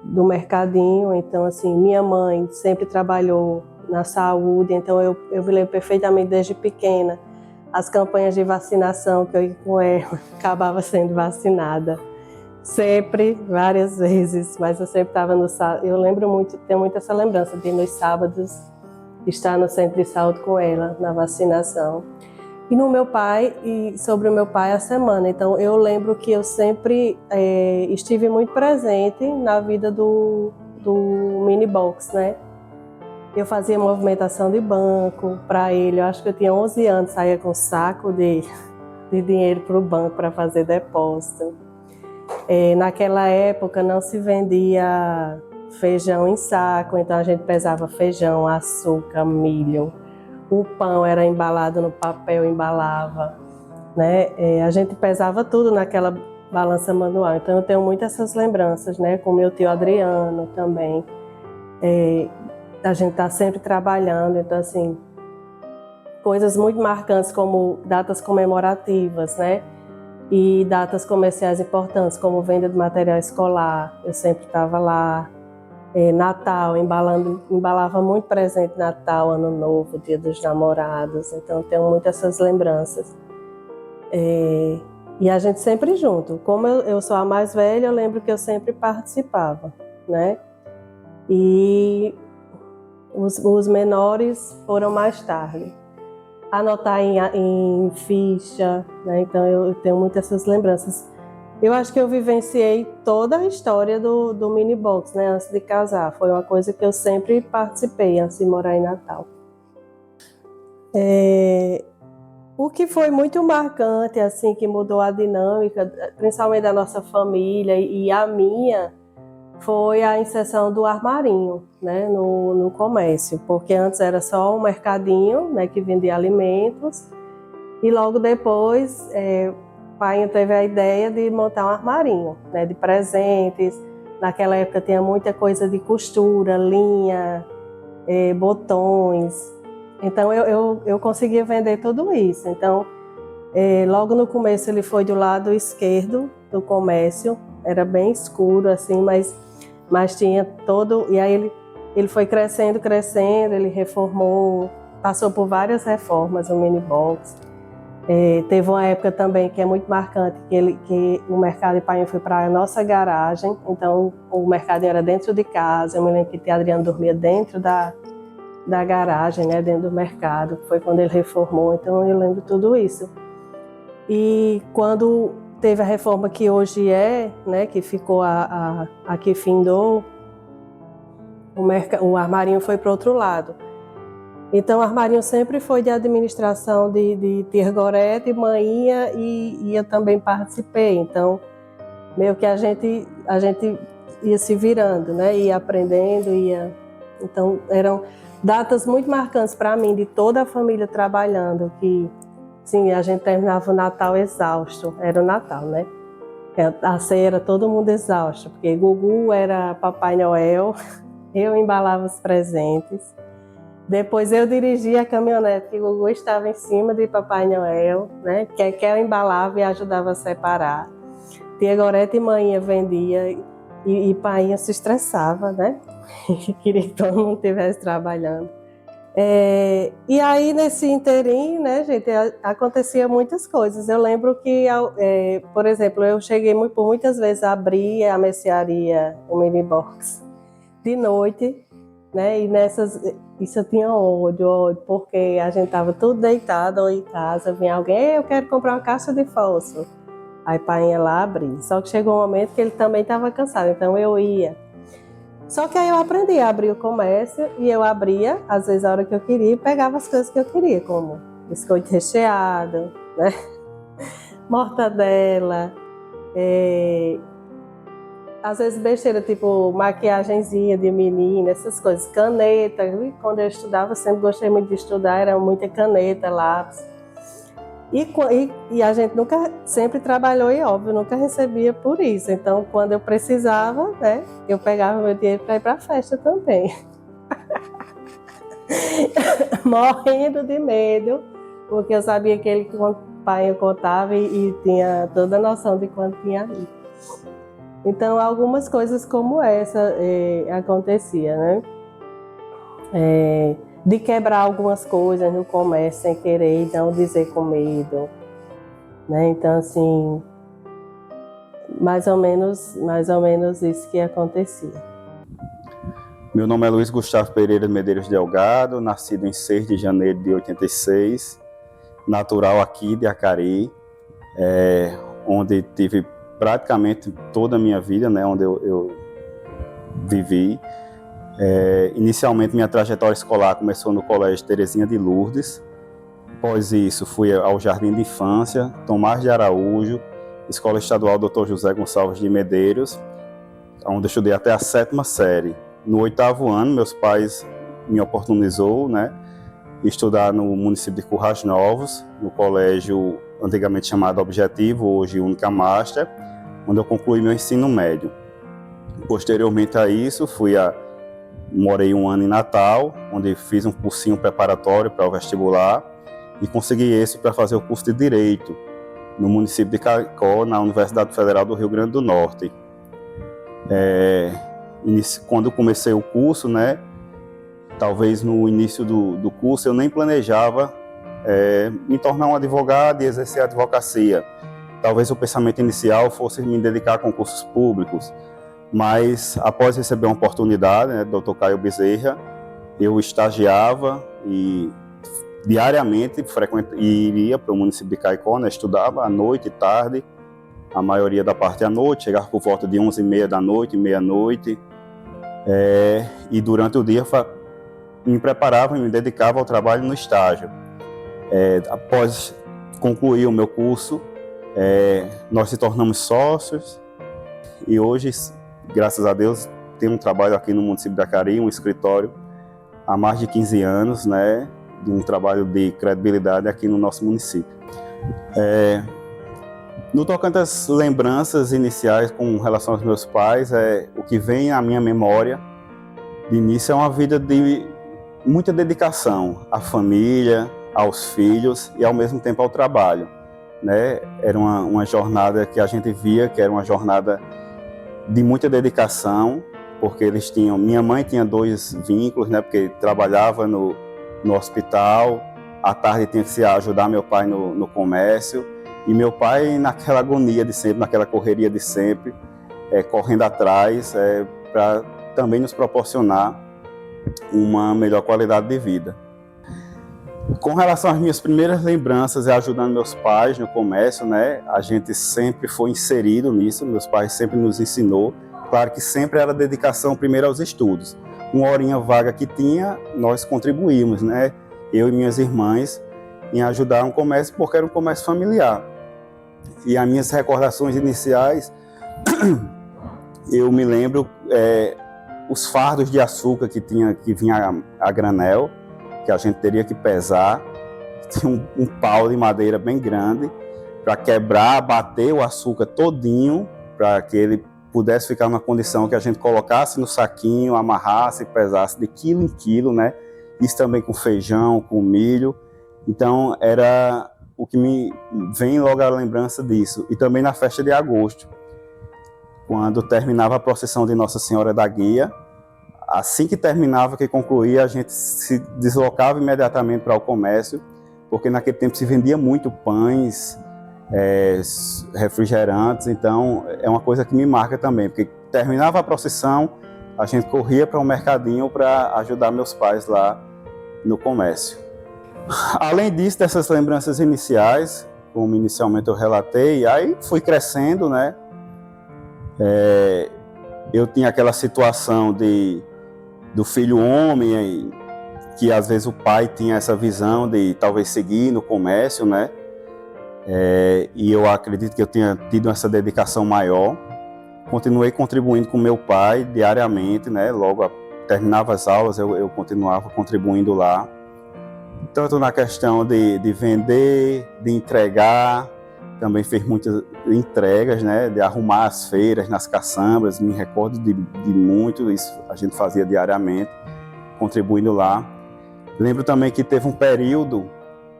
do mercadinho. Então, assim, minha mãe sempre trabalhou na saúde, então eu me lembro perfeitamente desde pequena. As campanhas de vacinação que eu ia com ela, acabava sendo vacinada. Sempre, várias vezes, mas eu sempre estava no sábado. Eu lembro muito, tenho muito essa lembrança de nos sábados estar no centro de saúde com ela, na vacinação. E no meu pai, e sobre o meu pai a semana. Então eu lembro que eu sempre estive muito presente na vida do mini box, Eu fazia movimentação de banco para ele. Eu acho que eu tinha 11 anos, saía com um saco de dinheiro para o banco para fazer depósito. Naquela época não se vendia feijão em saco, então a gente pesava feijão, açúcar, milho. O pão era embalado no papel, embalava. A gente pesava tudo naquela balança manual. Então eu tenho muitas essas lembranças, com meu tio Adriano também. A gente está sempre trabalhando, então assim, coisas muito marcantes como datas comemorativas, E datas comerciais importantes, como venda de material escolar, eu sempre estava lá. Natal, embalava muito presente Natal, Ano Novo, Dia dos Namorados, então tenho muitas essas lembranças. E a gente sempre junto. Como eu sou a mais velha, eu lembro que eu sempre participava, E os menores foram mais tarde. Anotar em ficha, Então eu tenho muitas essas lembranças. Eu acho que eu vivenciei toda a história do mini box, né, antes de casar. Foi uma coisa que eu sempre participei antes de morar em Natal. O que foi muito marcante, assim, que mudou a dinâmica, principalmente da nossa família e a minha, foi a inserção do armarinho, né, no comércio, porque antes era só um mercadinho, né, que vendia alimentos, e logo depois o pai teve a ideia de montar um armarinho, né, de presentes. Naquela época tinha muita coisa de costura, linha, botões. Então eu conseguia vender tudo isso. Então logo no começo ele foi do lado esquerdo do comércio, era bem escuro assim, mas tinha todo. E aí ele foi crescendo, ele reformou, passou por várias reformas o mini box. Teve uma época também que é muito marcante, que o mercado de Painho foi para a nossa garagem, então o mercado era dentro de casa. Eu me lembro que o Adriano dormia dentro da garagem, né, dentro do mercado, foi quando ele reformou, então eu lembro tudo isso. E quando teve a reforma que hoje né, que ficou a que findou, o armarinho foi para o outro lado. Então o armarinho sempre foi de administração de Tia Gorete, Maninha, e eu também participei. Então meio que a gente ia se virando, né, ia aprendendo, então eram datas muito marcantes para mim, de toda a família trabalhando, que sim, a gente terminava o Natal exausto, era o Natal, né? A ceia era todo mundo exausto, porque Gugu era Papai Noel, eu embalava os presentes, depois eu dirigia a caminhonete que Gugu estava em cima de Papai Noel, né? Que eu embalava e ajudava a separar. Tia Gorete e Maninha vendia, e Painha se estressava, né? Queria que todo mundo estivesse trabalhando. E aí, nesse inteirinho, né, gente, acontecia muitas coisas. Eu lembro que, por exemplo, eu cheguei por muitas vezes a abrir a mercearia, o mini box, de noite, né, e isso eu tinha ódio, porque a gente estava tudo deitado ou em casa, vinha alguém, eu quero comprar uma caixa de fósforo. Aí pai ia lá abrir. Só que chegou um momento que ele também estava cansado, então eu ia. Só que aí eu aprendi a abrir o comércio e eu abria, às vezes a hora que eu queria, e pegava as coisas que eu queria, como biscoito recheado, né? Mortadela, às vezes besteira, tipo maquiagenzinha de menina, essas coisas, caneta. E quando eu estudava, eu sempre gostei muito de estudar, era muita caneta, lápis. E a gente sempre trabalhou e, óbvio, nunca recebia por isso. Então, quando eu precisava, né, eu pegava meu dinheiro para ir para a festa também. Morrendo de medo, porque eu sabia que ele, o pai contava e tinha toda a noção de quanto tinha ali. Então, algumas coisas como essa acontecia, né? De quebrar algumas coisas no comércio sem querer, não dizer com medo, né? Então, assim, mais ou menos isso que acontecia. Meu nome é Luiz Gustavo Pereira Medeiros Delgado, nascido em 6 de janeiro de 86, natural aqui de Acari, onde tive praticamente toda a minha vida, né? Onde eu vivi. Inicialmente minha trajetória escolar começou no Colégio Terezinha de Lourdes. Após isso fui ao Jardim de Infância, Tomás de Araújo, Escola Estadual Dr. José Gonçalves de Medeiros, onde eu estudei até a 7ª série. No 8º ano, meus pais me oportunizou, né, estudar no município de Currais Novos, no colégio antigamente chamado Objetivo, hoje Única Master, onde eu concluí meu ensino médio. Posteriormente a isso, morei um ano em Natal, onde fiz um cursinho preparatório para o vestibular e consegui esse para fazer o curso de Direito no município de Caicó, na Universidade Federal do Rio Grande do Norte. Quando eu comecei o curso, né, talvez no início do curso eu nem planejava me tornar um advogado e exercer a advocacia. Talvez o pensamento inicial fosse me dedicar a concursos públicos. Mas após receber uma oportunidade, né, do Dr. Caio Bezerra, eu estagiava e diariamente iria para o município de Caicó, né, estudava à noite e tarde, a maioria da parte à noite, chegava por volta de 11h30 da noite, meia-noite, e durante o dia me preparava e me dedicava ao trabalho no estágio. Após concluir o meu curso, nós se tornamos sócios e hoje, graças a Deus, tenho um trabalho aqui no município de Acari, um escritório, há mais de 15 anos, né, de um trabalho de credibilidade aqui no nosso município. No tocante às lembranças iniciais com relação aos meus pais, o que vem à minha memória de início é uma vida de muita dedicação à família, aos filhos e ao mesmo tempo ao trabalho, né? Era uma jornada que a gente via que era uma jornada de muita dedicação, porque minha mãe tinha 2 vínculos, né? Porque trabalhava no hospital, à tarde tinha que se ajudar meu pai no comércio, e meu pai naquela agonia de sempre, naquela correria de sempre, correndo atrás para também nos proporcionar uma melhor qualidade de vida. Com relação às minhas primeiras lembranças ajudando meus pais no comércio, né, a gente sempre foi inserido nisso, meus pais sempre nos ensinou, claro que sempre era dedicação primeiro aos estudos. Uma horinha vaga que tinha, nós contribuímos, né, eu e minhas irmãs, em ajudar um comércio, porque era um comércio familiar. E as minhas recordações iniciais, eu me lembro os fardos de açúcar que vinha a granel, que a gente teria que pesar, tinha um pau de madeira bem grande, para quebrar, bater o açúcar todinho, para que ele pudesse ficar numa condição que a gente colocasse no saquinho, amarrasse e pesasse de quilo em quilo, né? Isso também com feijão, com milho. Então, era o que me vem logo a lembrança disso. E também na festa de agosto, quando terminava a procissão de Nossa Senhora da Guia, assim que terminava, que concluía, a gente se deslocava imediatamente para o comércio, porque naquele tempo se vendia muito pães, refrigerantes, então é uma coisa que me marca também, porque terminava a procissão, a gente corria para um mercadinho para ajudar meus pais lá no comércio. Além disso, dessas lembranças iniciais, como inicialmente eu relatei, aí fui crescendo, né? Eu tinha aquela situação do filho homem, que às vezes o pai tinha essa visão de talvez seguir no comércio, né? E eu acredito que eu tinha tido essa dedicação maior. Continuei contribuindo com meu pai diariamente, né? Logo terminava as aulas, eu continuava contribuindo lá. Tanto na questão de vender, de entregar, também fez muitas entregas, né? De arrumar as feiras nas caçambas, me recordo de muito, isso a gente fazia diariamente, contribuindo lá. Lembro também que teve um período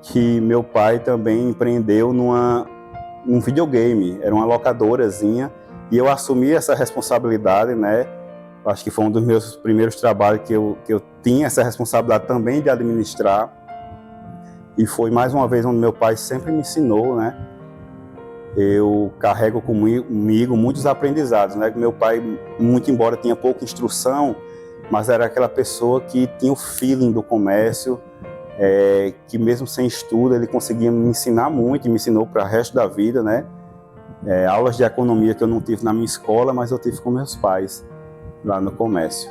que meu pai também empreendeu num videogame, era uma locadorazinha, e eu assumi essa responsabilidade, né? Acho que foi um dos meus primeiros trabalhos que eu tinha essa responsabilidade também de administrar, e foi mais uma vez onde meu pai sempre me ensinou, né? Eu carrego comigo muitos aprendizados, né? Meu pai, muito embora tinha pouca instrução, mas era aquela pessoa que tinha o feeling do comércio, que mesmo sem estudo ele conseguia me ensinar muito, e me ensinou para o resto da vida, né? Aulas de economia que eu não tive na minha escola, mas eu tive com meus pais lá no comércio.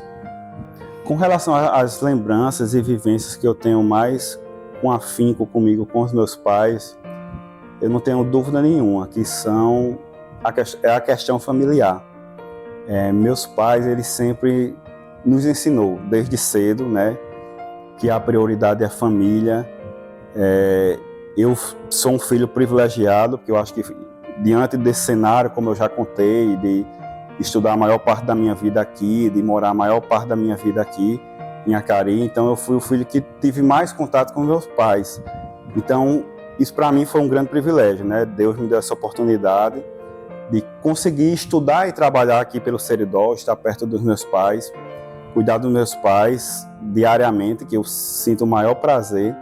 Com relação às lembranças e vivências que eu tenho mais com afinco comigo, com os meus pais, eu não tenho dúvida nenhuma que é a questão familiar. Meus pais, eles sempre nos ensinou desde cedo, né, que a prioridade é a família. Eu sou um filho privilegiado, porque eu acho que diante desse cenário, como eu já contei, de estudar a maior parte da minha vida aqui, de morar a maior parte da minha vida aqui em Acari, então eu fui o filho que tive mais contato com meus pais. Então, isso para mim foi um grande privilégio, né? Deus me deu essa oportunidade de conseguir estudar e trabalhar aqui pelo Seridó, estar perto dos meus pais, cuidar dos meus pais diariamente, que eu sinto o maior prazer.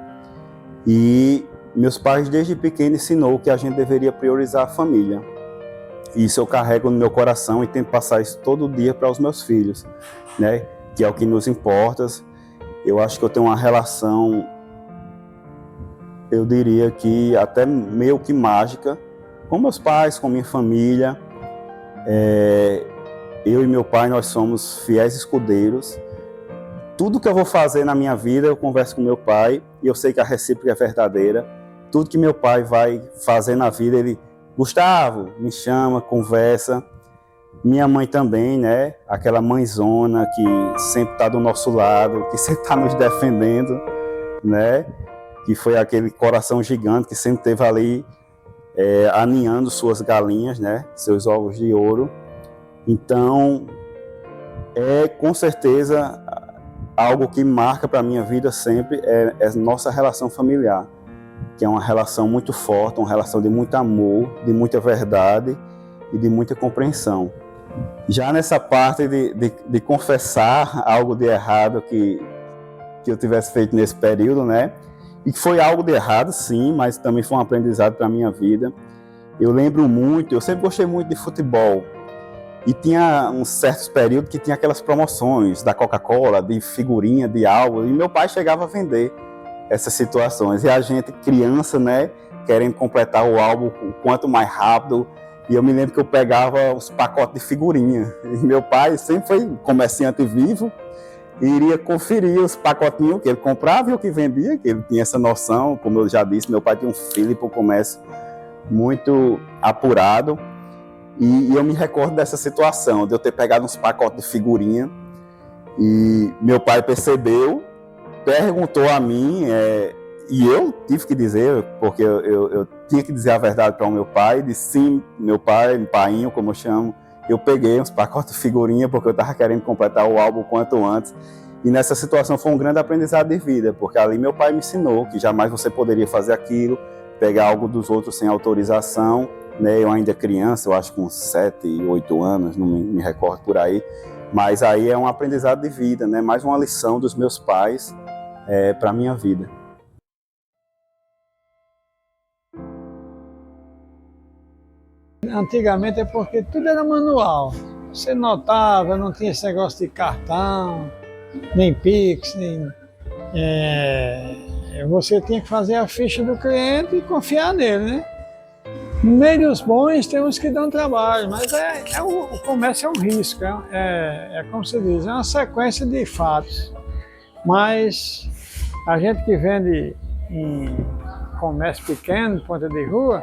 E meus pais desde pequeno ensinou que a gente deveria priorizar a família. Isso eu carrego no meu coração e tento passar isso todo dia para os meus filhos, né? Que é o que nos importa. Eu acho que eu tenho uma relação, eu diria que até meio que mágica, com meus pais, com minha família. Eu e meu pai, nós somos fiéis escudeiros. Tudo que eu vou fazer na minha vida, eu converso com meu pai, e eu sei que a recíproca é verdadeira. Tudo que meu pai vai fazer na vida, ele, Gustavo, me chama, conversa. Minha mãe também, né? Aquela mãezona que sempre está do nosso lado, que sempre está nos defendendo, né? Que foi aquele coração gigante que sempre esteve ali aninhando suas galinhas, né? Seus ovos de ouro. Então, com certeza algo que marca para a minha vida sempre é nossa relação familiar, que é uma relação muito forte, uma relação de muito amor, de muita verdade e de muita compreensão. Já nessa parte de confessar algo de errado que eu tivesse feito nesse período, né? E que foi algo de errado, sim, mas também foi um aprendizado para a minha vida. Eu lembro muito, eu sempre gostei muito de futebol. E tinha uns certos períodos que tinha aquelas promoções da Coca-Cola, de figurinha, de álbum, e meu pai chegava a vender essas situações. E a gente, criança, né, querendo completar o álbum o quanto mais rápido. E eu me lembro que eu pegava os pacotes de figurinha. E meu pai sempre foi comerciante vivo, e iria conferir os pacotinhos que ele comprava e o que vendia, que ele tinha essa noção. Como eu já disse, meu pai tinha um filho para o comércio muito apurado. E eu me recordo dessa situação, de eu ter pegado uns pacotes de figurinha, e meu pai percebeu, perguntou a mim, e eu tive que dizer, porque eu tinha que dizer a verdade para o meu pai. Disse sim, meu pai, painho, como eu chamo. Eu peguei uns pacotes de figurinha porque eu estava querendo completar o álbum o quanto antes. E nessa situação foi um grande aprendizado de vida, porque ali meu pai me ensinou que jamais você poderia fazer aquilo, pegar algo dos outros sem autorização, né? Eu ainda criança, eu acho com 7, 8 anos, não me recordo por aí. Mas aí é um aprendizado de vida, né? Mais uma lição dos meus pais para a minha vida. Antigamente é porque tudo era manual. Você notava, não tinha esse negócio de cartão, nem Pix, você tinha que fazer a ficha do cliente e confiar nele, né? No meio dos bons tem uns que dão trabalho, mas o comércio é um risco, como se diz, é uma sequência de fatos. Mas a gente que vende em comércio pequeno, ponta de rua,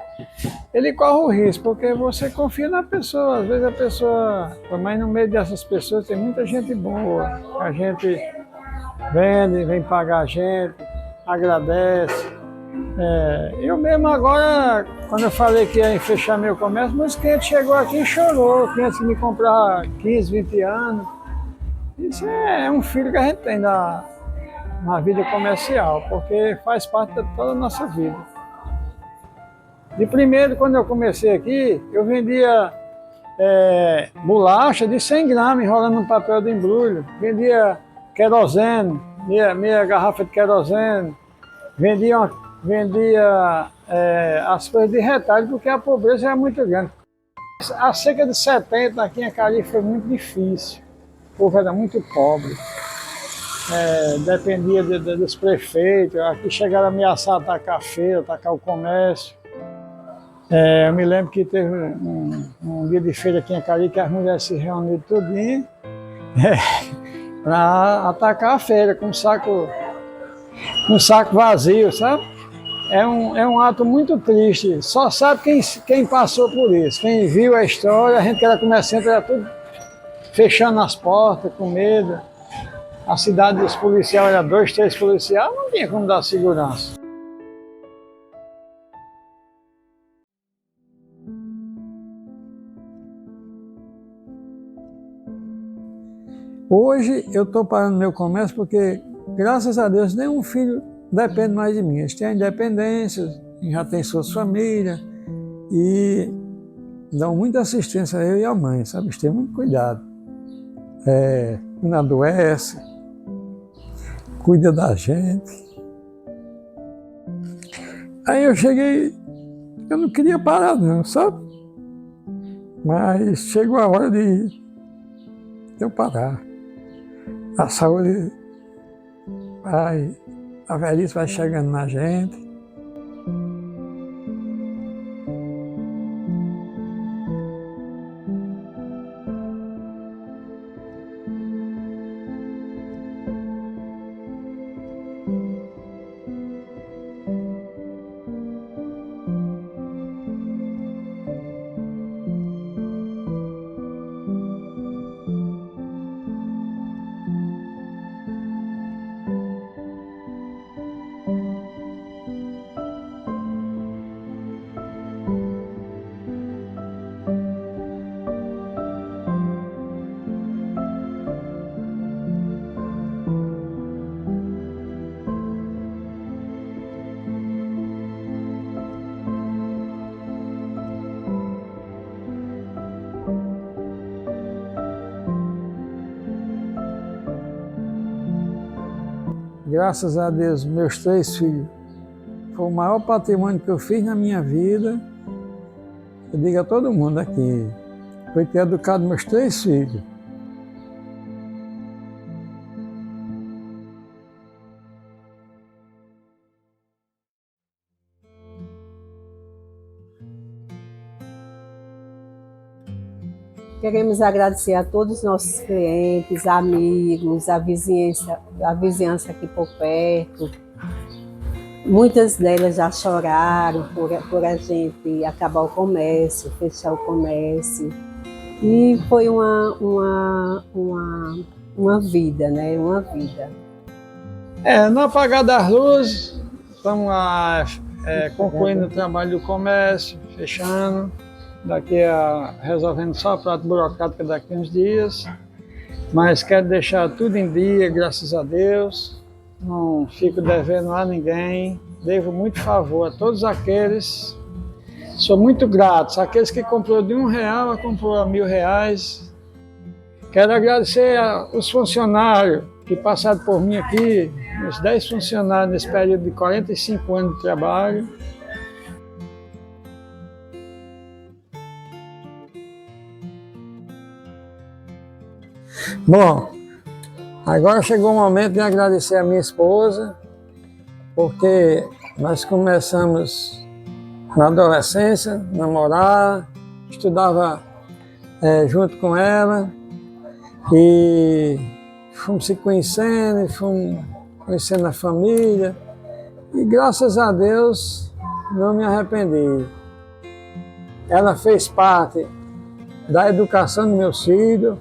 ele corre o risco, porque você confia na pessoa. Às vezes a pessoa, mas no meio dessas pessoas tem muita gente boa. A gente vende, vem pagar a gente, agradece. Eu mesmo agora, quando eu falei que ia fechar meu comércio, mas o cliente chegou aqui e chorou, cliente que me comprar 15, 20 anos. Isso é um filho que a gente tem na vida comercial, porque faz parte de toda a nossa vida. De primeiro, quando eu comecei aqui, eu vendia bolacha de 100 gramas enrolando num papel de embrulho, vendia querosene, meia garrafa de querosene, vendia as coisas de retalho, porque a pobreza era muito grande. A seca de 70 aqui em Acari foi muito difícil, o povo era muito pobre. Dependia dos prefeitos, aqui chegaram a ameaçar atacar a feira, atacar o comércio. Eu me lembro que teve um dia de feira aqui em Acari que as mulheres se reuniram tudinho para atacar a feira com um saco vazio, sabe? É um ato muito triste, só sabe quem passou por isso, quem viu a história. A gente que era comerciante era tudo fechando as portas, com medo. A cidade dos policiais era 2, 3 policiais, não tinha como dar segurança. Hoje eu estou parando meu comércio porque, graças a Deus, nenhum filho depende mais de mim. Eles têm a independência, já têm suas famílias e dão muita assistência a eu e a mãe, sabe? Eles têm muito cuidado. Não adoece, cuida da gente. Aí eu cheguei, eu não queria parar não, sabe? Mas chegou a hora de eu parar. A saúde a velhice vai chegando na gente. graças a Deus, meus 3 filhos, foi o maior patrimônio que eu fiz na minha vida. Eu digo a todo mundo aqui, foi ter educado meus 3 filhos. Queremos agradecer a todos os nossos clientes, amigos, a vizinhança aqui por perto. Muitas delas já choraram por a gente acabar o comércio, fechar o comércio. E foi uma vida, né? Uma vida. No apagar das luzes, estamos concluindo o trabalho do comércio, fechando. Resolvendo só a parte burocrática daqui a uns dias. Mas quero deixar tudo em dia, graças a Deus. Não fico devendo a ninguém. Devo muito favor a todos aqueles. Sou muito grato. Aqueles que comprou de R$1, comprou a R$1.000. Quero agradecer aos funcionários que passaram por mim aqui, os 10 funcionários nesse período de 45 anos de trabalho. Bom, agora chegou o momento de agradecer a minha esposa, porque nós começamos na adolescência, namorar, estudava junto com ela e fomos se conhecendo, fomos conhecendo a família e graças a Deus não me arrependi. Ela fez parte da educação dos meus filhos.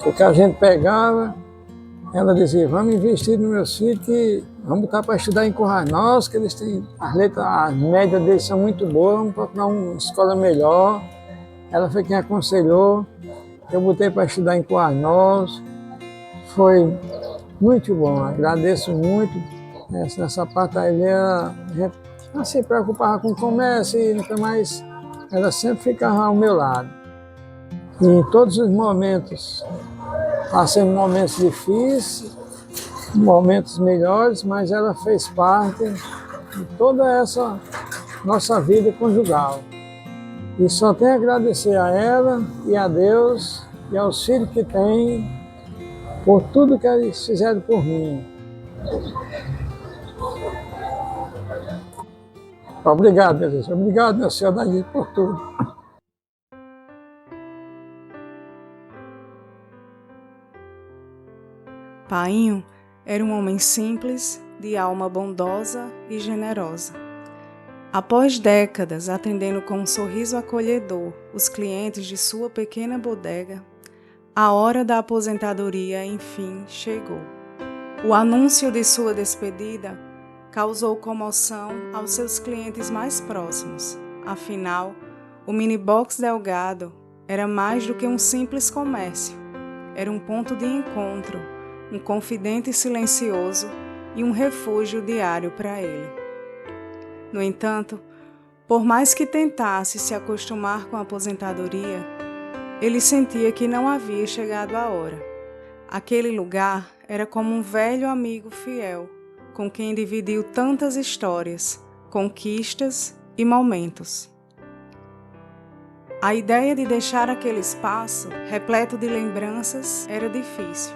O que a gente pegava, ela dizia, vamos investir nos meus filhos, que vamos botar para estudar em Currais Novos, que eles têm as médias deles são muito boas, vamos procurar uma escola melhor. Ela foi quem aconselhou, eu botei para estudar em Currais Novos. Foi muito bom, agradeço muito nessa parte aí. A gente não se preocupava com o comércio e nunca mais, ela sempre ficava ao meu lado. E em todos os momentos, passei momentos difíceis, momentos melhores, mas ela fez parte de toda essa nossa vida conjugal. E só tenho a agradecer a ela e a Deus e aos filhos que tem por tudo que eles fizeram por mim. Obrigado, meu Deus. Obrigado, meu Senhor, por tudo. Painho era um homem simples, de alma bondosa e generosa. Após décadas atendendo com um sorriso acolhedor os clientes de sua pequena bodega, a hora da aposentadoria enfim chegou. O anúncio de sua despedida causou comoção aos seus clientes mais próximos. Afinal, o Minibox Delgado era mais do que um simples comércio. Era um ponto de encontro, um confidente silencioso e um refúgio diário para ele. No entanto, por mais que tentasse se acostumar com a aposentadoria, ele sentia que não havia chegado a hora. Aquele lugar era como um velho amigo fiel, com quem dividiu tantas histórias, conquistas e momentos. A ideia de deixar aquele espaço, repleto de lembranças, era difícil.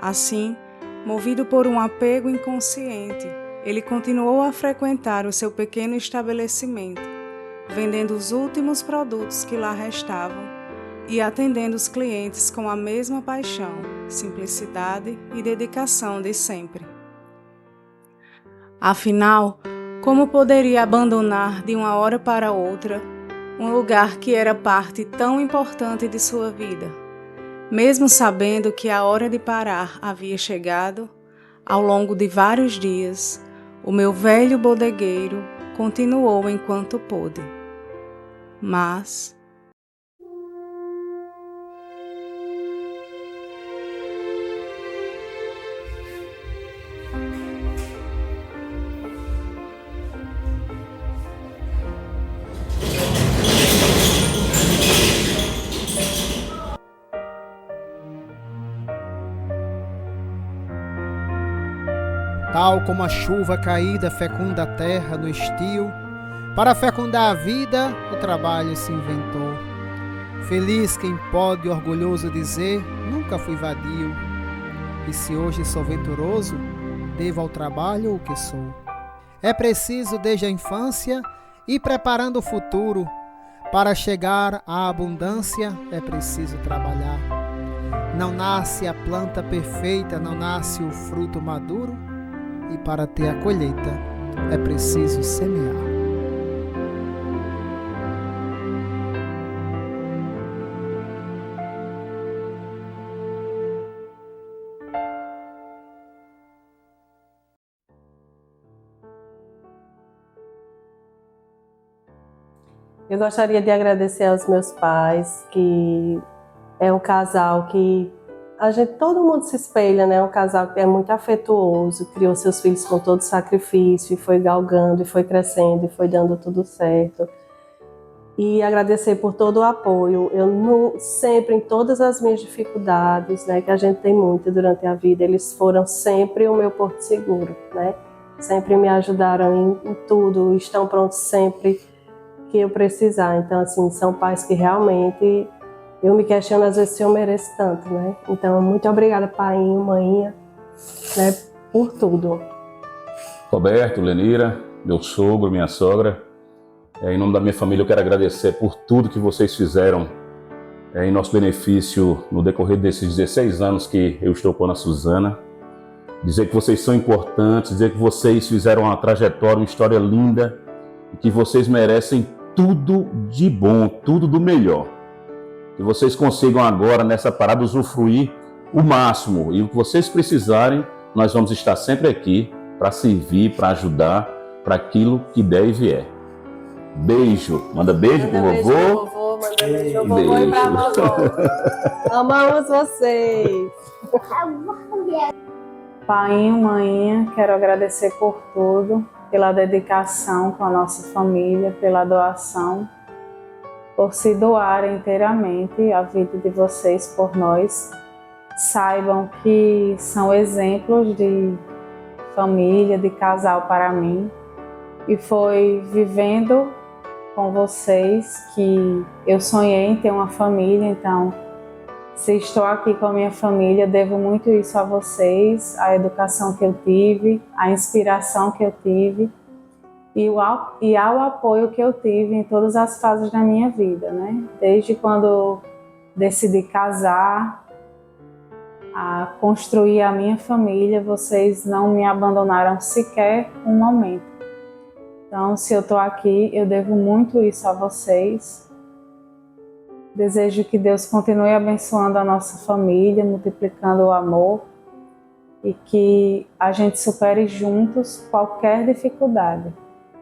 Assim, movido por um apego inconsciente, ele continuou a frequentar o seu pequeno estabelecimento, vendendo os últimos produtos que lá restavam e atendendo os clientes com a mesma paixão, simplicidade e dedicação de sempre. Afinal, como poderia abandonar de uma hora para outra um lugar que era parte tão importante de sua vida? Mesmo sabendo que a hora de parar havia chegado, ao longo de vários dias, o meu velho bodegueiro continuou enquanto pôde. Mas Tal como a chuva caída fecunda a terra no estio, para fecundar a vida, o trabalho se inventou. Feliz quem pode orgulhoso dizer, nunca fui vadio. E se hoje sou venturoso, devo ao trabalho o que sou. É preciso desde a infância ir preparando o futuro. Para chegar à abundância é preciso trabalhar. Não nasce a planta perfeita, não nasce o fruto maduro. E para ter a colheita é preciso semear. Eu gostaria de agradecer aos meus pais, que é um casal que todo mundo se espelha, né? É um casal que é muito afetuoso, criou seus filhos com todo sacrifício, e foi galgando, e foi crescendo, e foi dando tudo certo. E agradecer por todo o apoio. Sempre, em todas as minhas dificuldades, né, que a gente tem muito durante a vida, eles foram sempre o meu porto seguro, né? Sempre me ajudaram em tudo, estão prontos sempre que eu precisar. Então, assim, são pais que realmente eu me questiono às vezes se eu mereço tanto, né? Então, muito obrigada, painho, maninha, né, por tudo. Roberto, Lenira, meu sogro, minha sogra, em nome da minha família eu quero agradecer por tudo que vocês fizeram em nosso benefício no decorrer desses 16 anos que eu estou com a Suzana. Dizer que vocês são importantes, dizer que vocês fizeram uma trajetória, uma história linda, e que vocês merecem tudo de bom, tudo do melhor. Que vocês consigam agora, nessa parada, usufruir o máximo. E o que vocês precisarem, nós vamos estar sempre aqui para servir, para ajudar, para aquilo que der e vier. Beijo. Manda beijo pro vovô. Manda beijo pro vovô e pra vovó. Amamos vocês. Painho, maninha, quero agradecer por tudo, pela dedicação com a nossa família, pela doação, por se doarem inteiramente a vida de vocês por nós. Saibam que são exemplos de família, de casal para mim. E foi vivendo com vocês que eu sonhei em ter uma família. Então, se estou aqui com a minha família, devo muito isso a vocês, a educação que eu tive, a inspiração que eu tive e ao apoio que eu tive em todas as fases da minha vida, né? Desde quando decidi casar, a construir a minha família, vocês não me abandonaram sequer um momento. Então, se eu estou aqui, eu devo muito isso a vocês. Desejo que Deus continue abençoando a nossa família, multiplicando o amor e que a gente supere juntos qualquer dificuldade,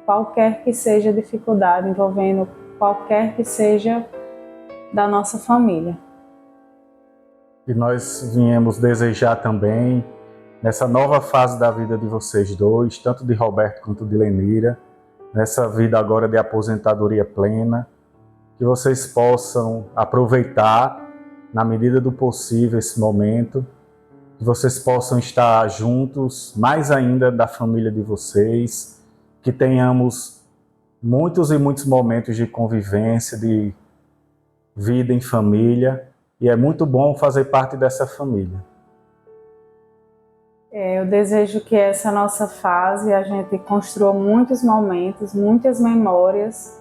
qualquer que seja a dificuldade envolvendo qualquer que seja da nossa família. E nós viemos desejar também, nessa nova fase da vida de vocês dois, tanto de Roberto quanto de Lenira, nessa vida agora de aposentadoria plena, que vocês possam aproveitar, na medida do possível, esse momento, que vocês possam estar juntos, mais ainda da família de vocês, que tenhamos muitos e muitos momentos de convivência, de vida em família, e é muito bom fazer parte dessa família. Eu desejo que essa nossa fase a gente construa muitos momentos, muitas memórias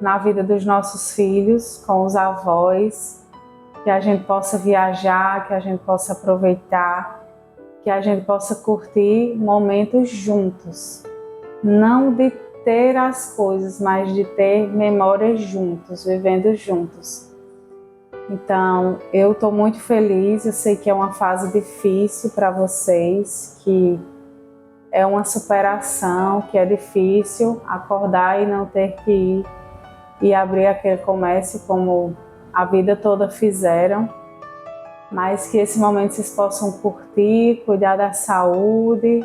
na vida dos nossos filhos, com os avós, que a gente possa viajar, que a gente possa aproveitar, que a gente possa curtir momentos juntos. Não de ter as coisas, mas de ter memórias juntos, vivendo juntos. Então, eu estou muito feliz, eu sei que é uma fase difícil para vocês, que é uma superação, que é difícil acordar e não ter que ir e abrir aquele comércio como a vida toda fizeram, mas que esse momento vocês possam curtir, cuidar da saúde,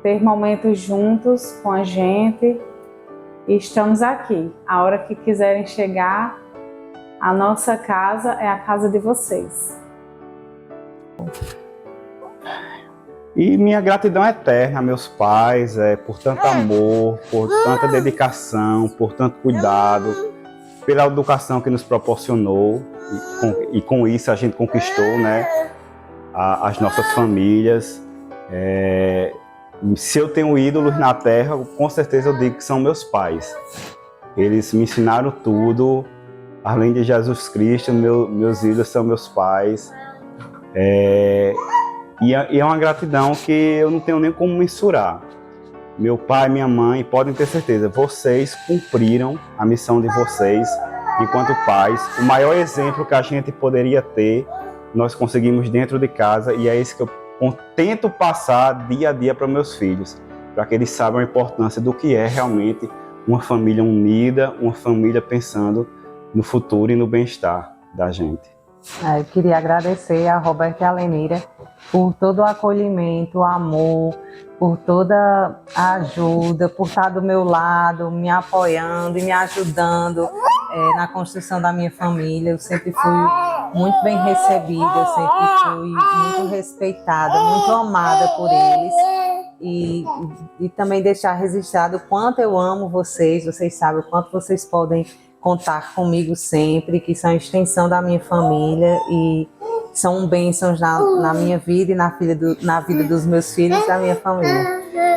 ter momentos juntos com a gente, e estamos aqui. A hora que quiserem chegar, a nossa casa é a casa de vocês. E minha gratidão é eterna a meus pais, por tanto amor, por tanta dedicação, por tanto cuidado, pela educação que nos proporcionou, e com isso a gente conquistou, né, as nossas famílias. Se eu tenho ídolos na terra, com certeza eu digo que são meus pais. Eles me ensinaram tudo, além de Jesus Cristo, meus ídolos são meus pais. E é uma gratidão que eu não tenho nem como mensurar. Meu pai e minha mãe, podem ter certeza, vocês cumpriram a missão de vocês enquanto pais. O maior exemplo que a gente poderia ter, nós conseguimos dentro de casa, e é isso que eu tento passar dia a dia para meus filhos, para que eles saibam a importância do que é realmente uma família unida, uma família pensando no futuro e no bem-estar da gente. Eu queria agradecer a Roberta e a Lenira por todo o acolhimento, o amor, por toda a ajuda, por estar do meu lado, me apoiando e me ajudando na construção da minha família. Eu sempre fui muito bem recebida, eu sempre fui muito respeitada, muito amada por eles. E também deixar registrado o quanto eu amo vocês sabem o quanto vocês podem contar comigo sempre, que são a extensão da minha família e são bênçãos na minha vida e na vida dos meus filhos e da minha família.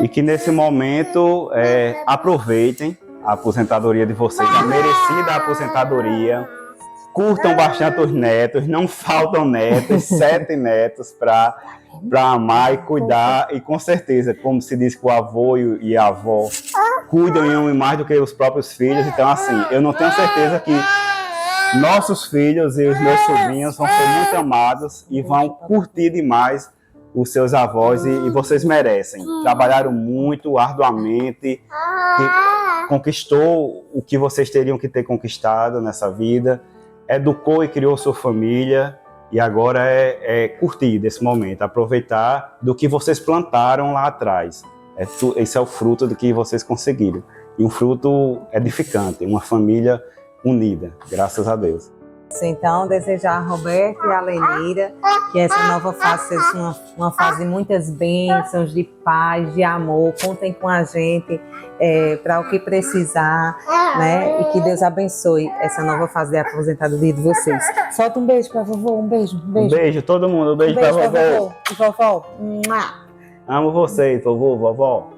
E que nesse momento aproveitem a aposentadoria de vocês, a merecida aposentadoria, curtam bastante os netos, não faltam netos, 7 netos para amar e cuidar, e com certeza, como se diz que o avô e a avó cuidam e amam mais do que os próprios filhos. Então, assim, eu não tenho certeza que nossos filhos e os meus sobrinhos vão ser muito amados e vão curtir demais os seus avós, e vocês merecem. Trabalharam muito, arduamente, conquistou o que vocês teriam que ter conquistado nessa vida, educou e criou sua família, e agora é curtir desse momento, aproveitar do que vocês plantaram lá atrás. Esse é o fruto do que vocês conseguiram. E um fruto edificante, uma família unida, graças a Deus. Então, desejar a Roberta e a Lenira que essa nova fase seja uma fase de muitas bênçãos, de paz, de amor. Contem com a gente para o que precisar, né? E que Deus abençoe essa nova fase de aposentadoria de vocês. Solta um beijo para vovô, um beijo. Um beijo, todo mundo, um beijo para vovô. Vovó. Amo vocês, vovô, vovó.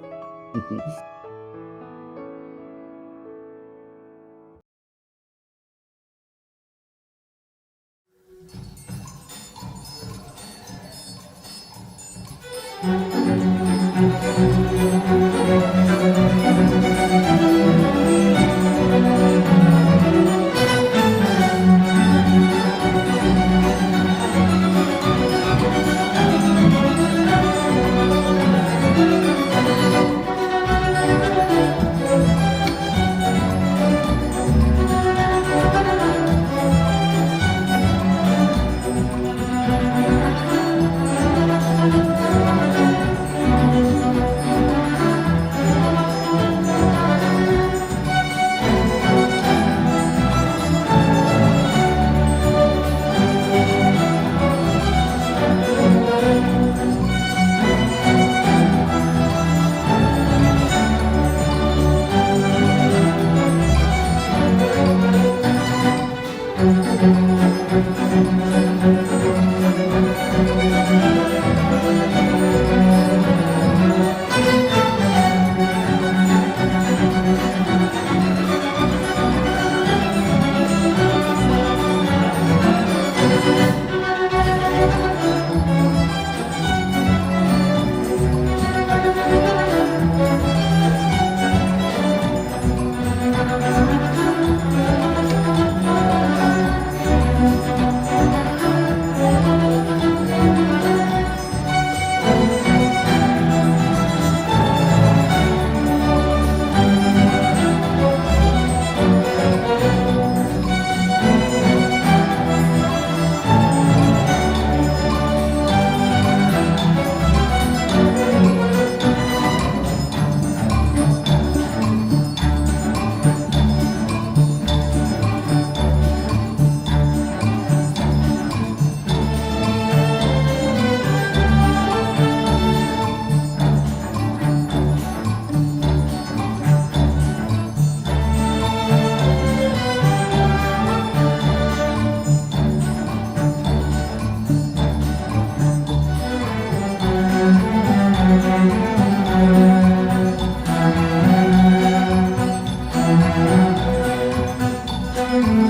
Música